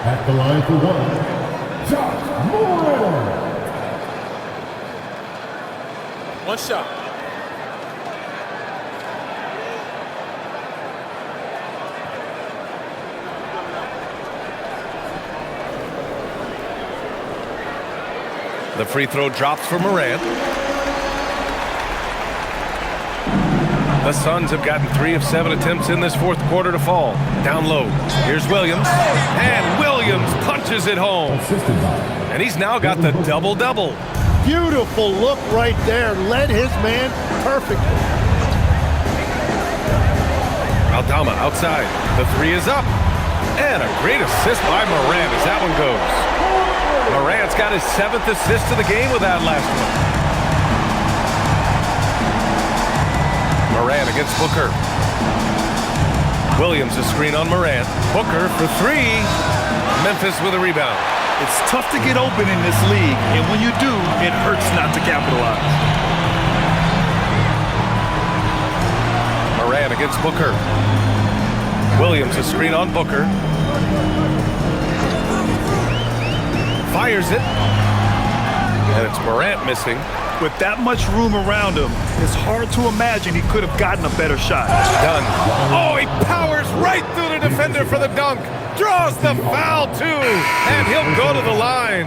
At the line for one, Josh Morant. One shot. The free throw drops for Morant. The Suns have gotten 3 of 7 attempts in this fourth quarter to fall. Down low. Here's Williams. And Williams punches it home. And he's now got the double-double. Beautiful look right there. Led his man perfectly. Aldama outside. The three is up. And a great assist by Morant as that one goes. Morant's got his 7th assist of the game with that last one. Morant against Booker. Williams a screen on Morant. Booker for three. Memphis with a rebound. It's tough to get open in this league, and when you do, it hurts not to capitalize. Morant against Booker. Williams a screen on Booker. Fires it. And it's Morant missing. With that much room around him, it's hard to imagine he could have gotten a better shot. Done. Oh, he powers right through the defender for the dunk. Draws the foul, too. And he'll go to the line.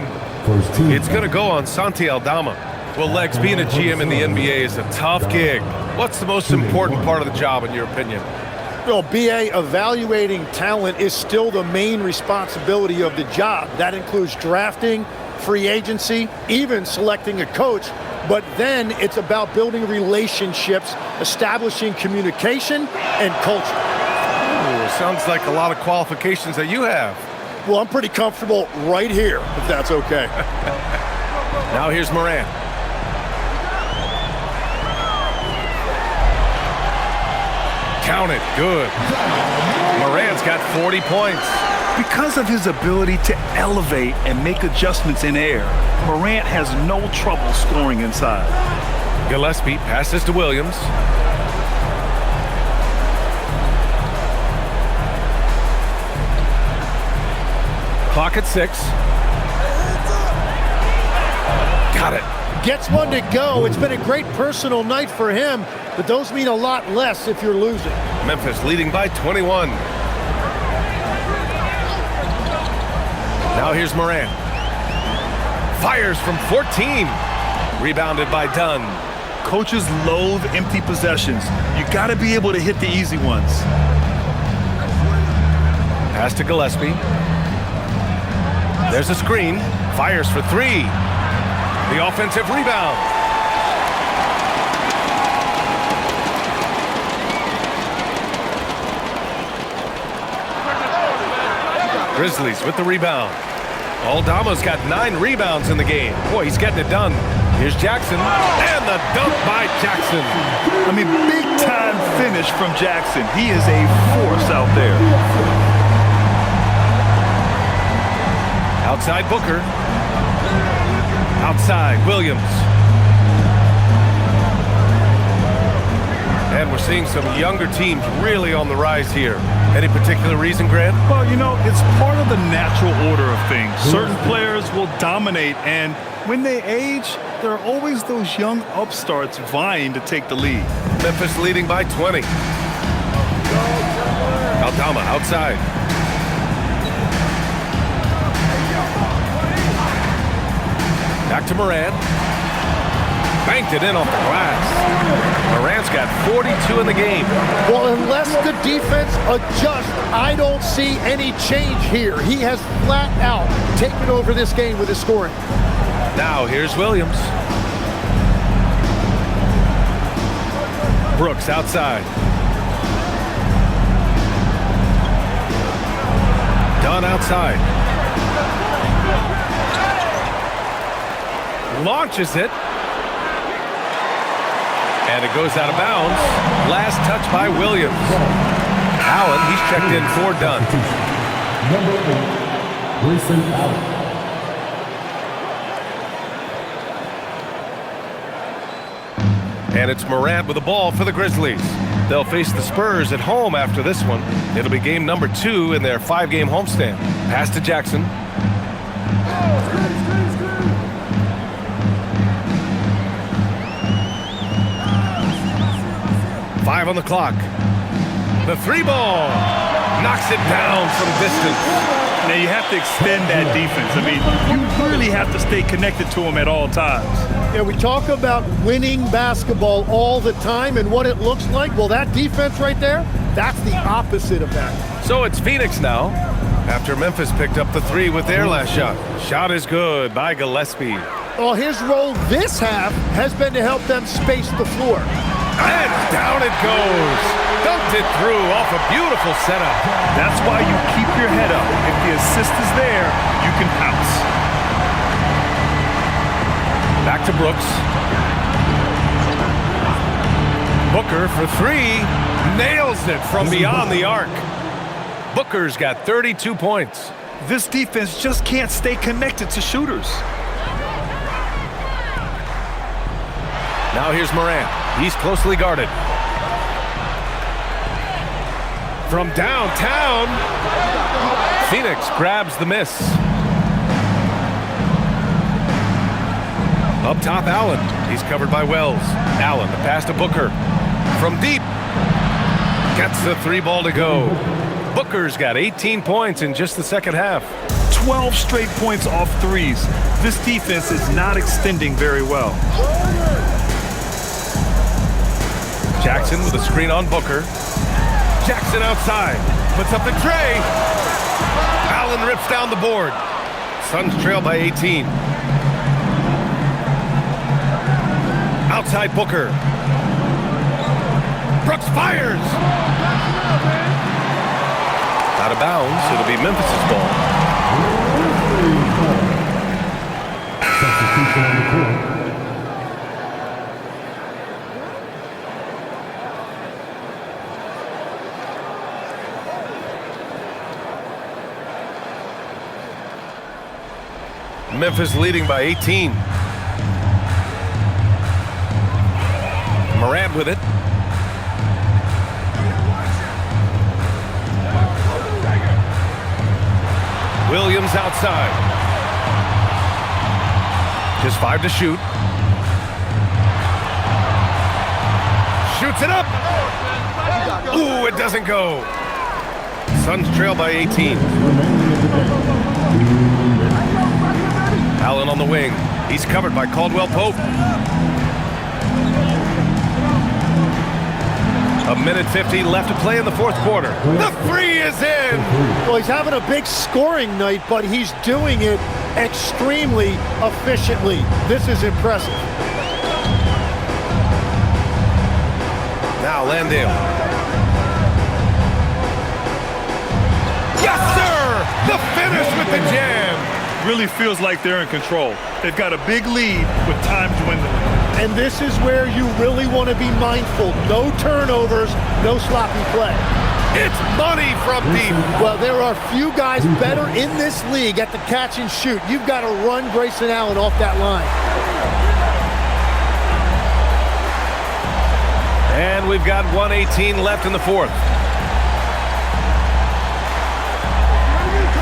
It's going to go on Santi Aldama. Well, Lex, being a GM in the NBA is a tough gig. What's the most important part of the job, in your opinion? Well, BA, evaluating talent is still the main responsibility of the job. That includes drafting, free agency, even selecting a coach. But then it's about building relationships, establishing communication, and culture. Ooh, sounds like a lot of qualifications that you have. Well, I'm pretty comfortable right here, if that's okay. Now here's Morant. Count it. Good. Morant's got 40 points. Because of his ability to elevate and make adjustments in air, Morant has no trouble scoring inside. Gillespie passes to Williams. Clock at 6. Got it. Gets one to go. It's been a great personal night for him, but those mean a lot less if you're losing. Memphis leading by 21. Now here's Morant. Fires from 14. Rebounded by Dunn. Coaches loathe empty possessions. You got to be able to hit the easy ones. Pass to Gillespie. There's a screen. Fires for 3. The offensive rebound. Grizzlies with the rebound. Aldama's got 9 rebounds in the game. Boy, he's getting it done. Here's Jackson. And the dunk by Jackson. I mean, big-time finish from Jackson. He is a force out there. Outside Booker. Outside Williams. And we're seeing some younger teams really on the rise here. Any particular reason, Grant? Well, you know, it's part of the natural order of things. Certain players will dominate, and when they age, there are always those young upstarts vying to take the lead. Memphis leading by 20. Aldama outside. Back to Morant. Banked it in off the glass. Morant's got 42 in the game. Well, unless the defense adjusts, I don't see any change here. He has flat out taken over this game with his scoring. Now here's Williams. Brooks outside. Dunn outside. Launches it. And it goes out of bounds. Last touch by Williams. Allen, he's checked in for Dunn. Number 8, Grayson Allen. And it's Morant with the ball for the Grizzlies. They'll face the Spurs at home after this one. It'll be game number 2 in their 5-game homestand. Pass to Jackson. 5 on the clock. The 3-ball knocks it down from distance. Now you have to extend that defense. I mean, you really have to stay connected to him at all times. Yeah, we talk about winning basketball all the time and what it looks like. Well, that defense right there, that's the opposite of that. So it's Phoenix now, after Memphis picked up the 3 with their last shot. Shot is good by Gillespie. Well, his role this half has been to help them space the floor. And down it goes. Dumped it through off a beautiful setup. That's why you keep your head up. If the assist is there, you can pounce. Back to Brooks. Booker for 3. Nails it from beyond the arc. Booker's got 32 points. This defense just can't stay connected to shooters. Now here's Morant. He's closely guarded. From downtown, Phoenix grabs the miss. Up top, Allen. He's covered by Wells. Allen, the pass to Booker. From deep. Gets the 3-ball to go. Booker's got 18 points in just the second half. 12 straight points off threes. This defense is not extending very well. Jackson with a screen on Booker. Jackson outside. Puts up the tray. Allen rips down the board. Suns trail by 18. Outside Booker. Brooks fires. Out of bounds. It'll be Memphis's ball. Substitution on the court. Memphis leading by 18. Morant with it. Williams outside. Just 5 to shoot. Shoots it up. Ooh, it doesn't go. Suns trail by 18. Allen on the wing. He's covered by Caldwell Pope. A minute 50 left to play in the fourth quarter. The three is in. Well, he's having a big scoring night, but he's doing it extremely efficiently. This is impressive. Now Landale. Yes, sir! The finish with the jam. Really feels like they're in control. They've got a big lead with time dwindling. And this is where you really want to be mindful. No turnovers, no sloppy play. It's money from deep. Well, there are few guys better in this league at the catch and shoot. You've got to run Grayson Allen off that line. And we've got 1:18 left in the fourth.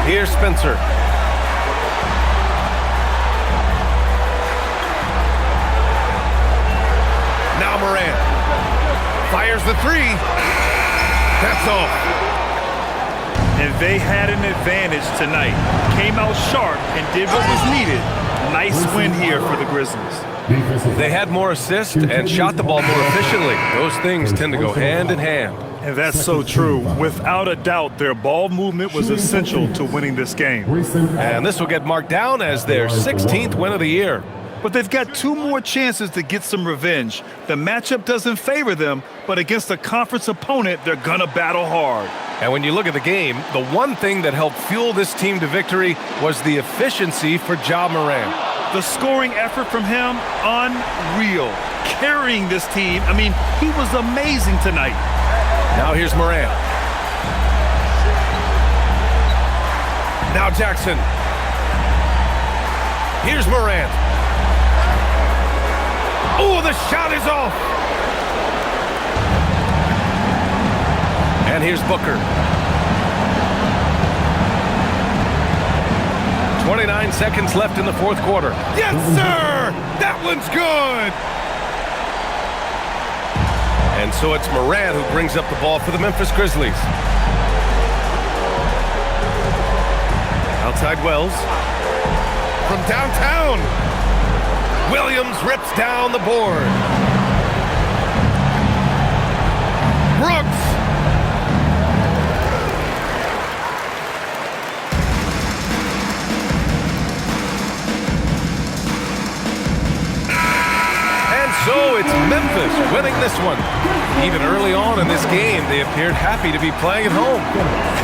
Here's Spencer. Now Morant. Fires the three. That's all. And they had an advantage tonight. Came out sharp and did what was needed. Nice win here for the Grizzlies. They had more assists and shot the ball more efficiently. Those things tend to go hand in hand. And that's so true. Without a doubt, their ball movement was essential to winning this game. And this will get marked down as their 16th win of the year. But they've got 2 more chances to get some revenge. The matchup doesn't favor them, but against a conference opponent, they're gonna battle hard. And when you look at the game, the one thing that helped fuel this team to victory was the efficiency for Ja Morant. The scoring effort from him, unreal. Carrying this team, I mean, he was amazing tonight. Now here's Morant. Now Jackson. Here's Morant. Oh, the shot is off. And here's Booker. 29 seconds left in the fourth quarter. Yes, sir! That one's good! And so it's Morant who brings up the ball for the Memphis Grizzlies. Outside Wells. From downtown. Williams rips down the board. Brooks. So it's Memphis winning this one. Even early on in this game, they appeared happy to be playing at home.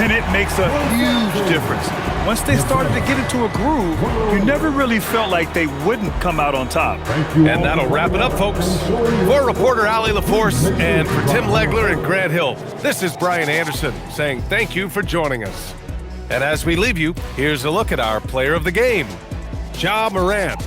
And it makes a huge difference. Once they started to get into a groove, you never really felt like they wouldn't come out on top. And that'll wrap it up, folks. For reporter Allie LaForce and for Tim Legler and Grant Hill, this is Brian Anderson saying thank you for joining us. And as we leave you, here's a look at our player of the game, Ja Morant.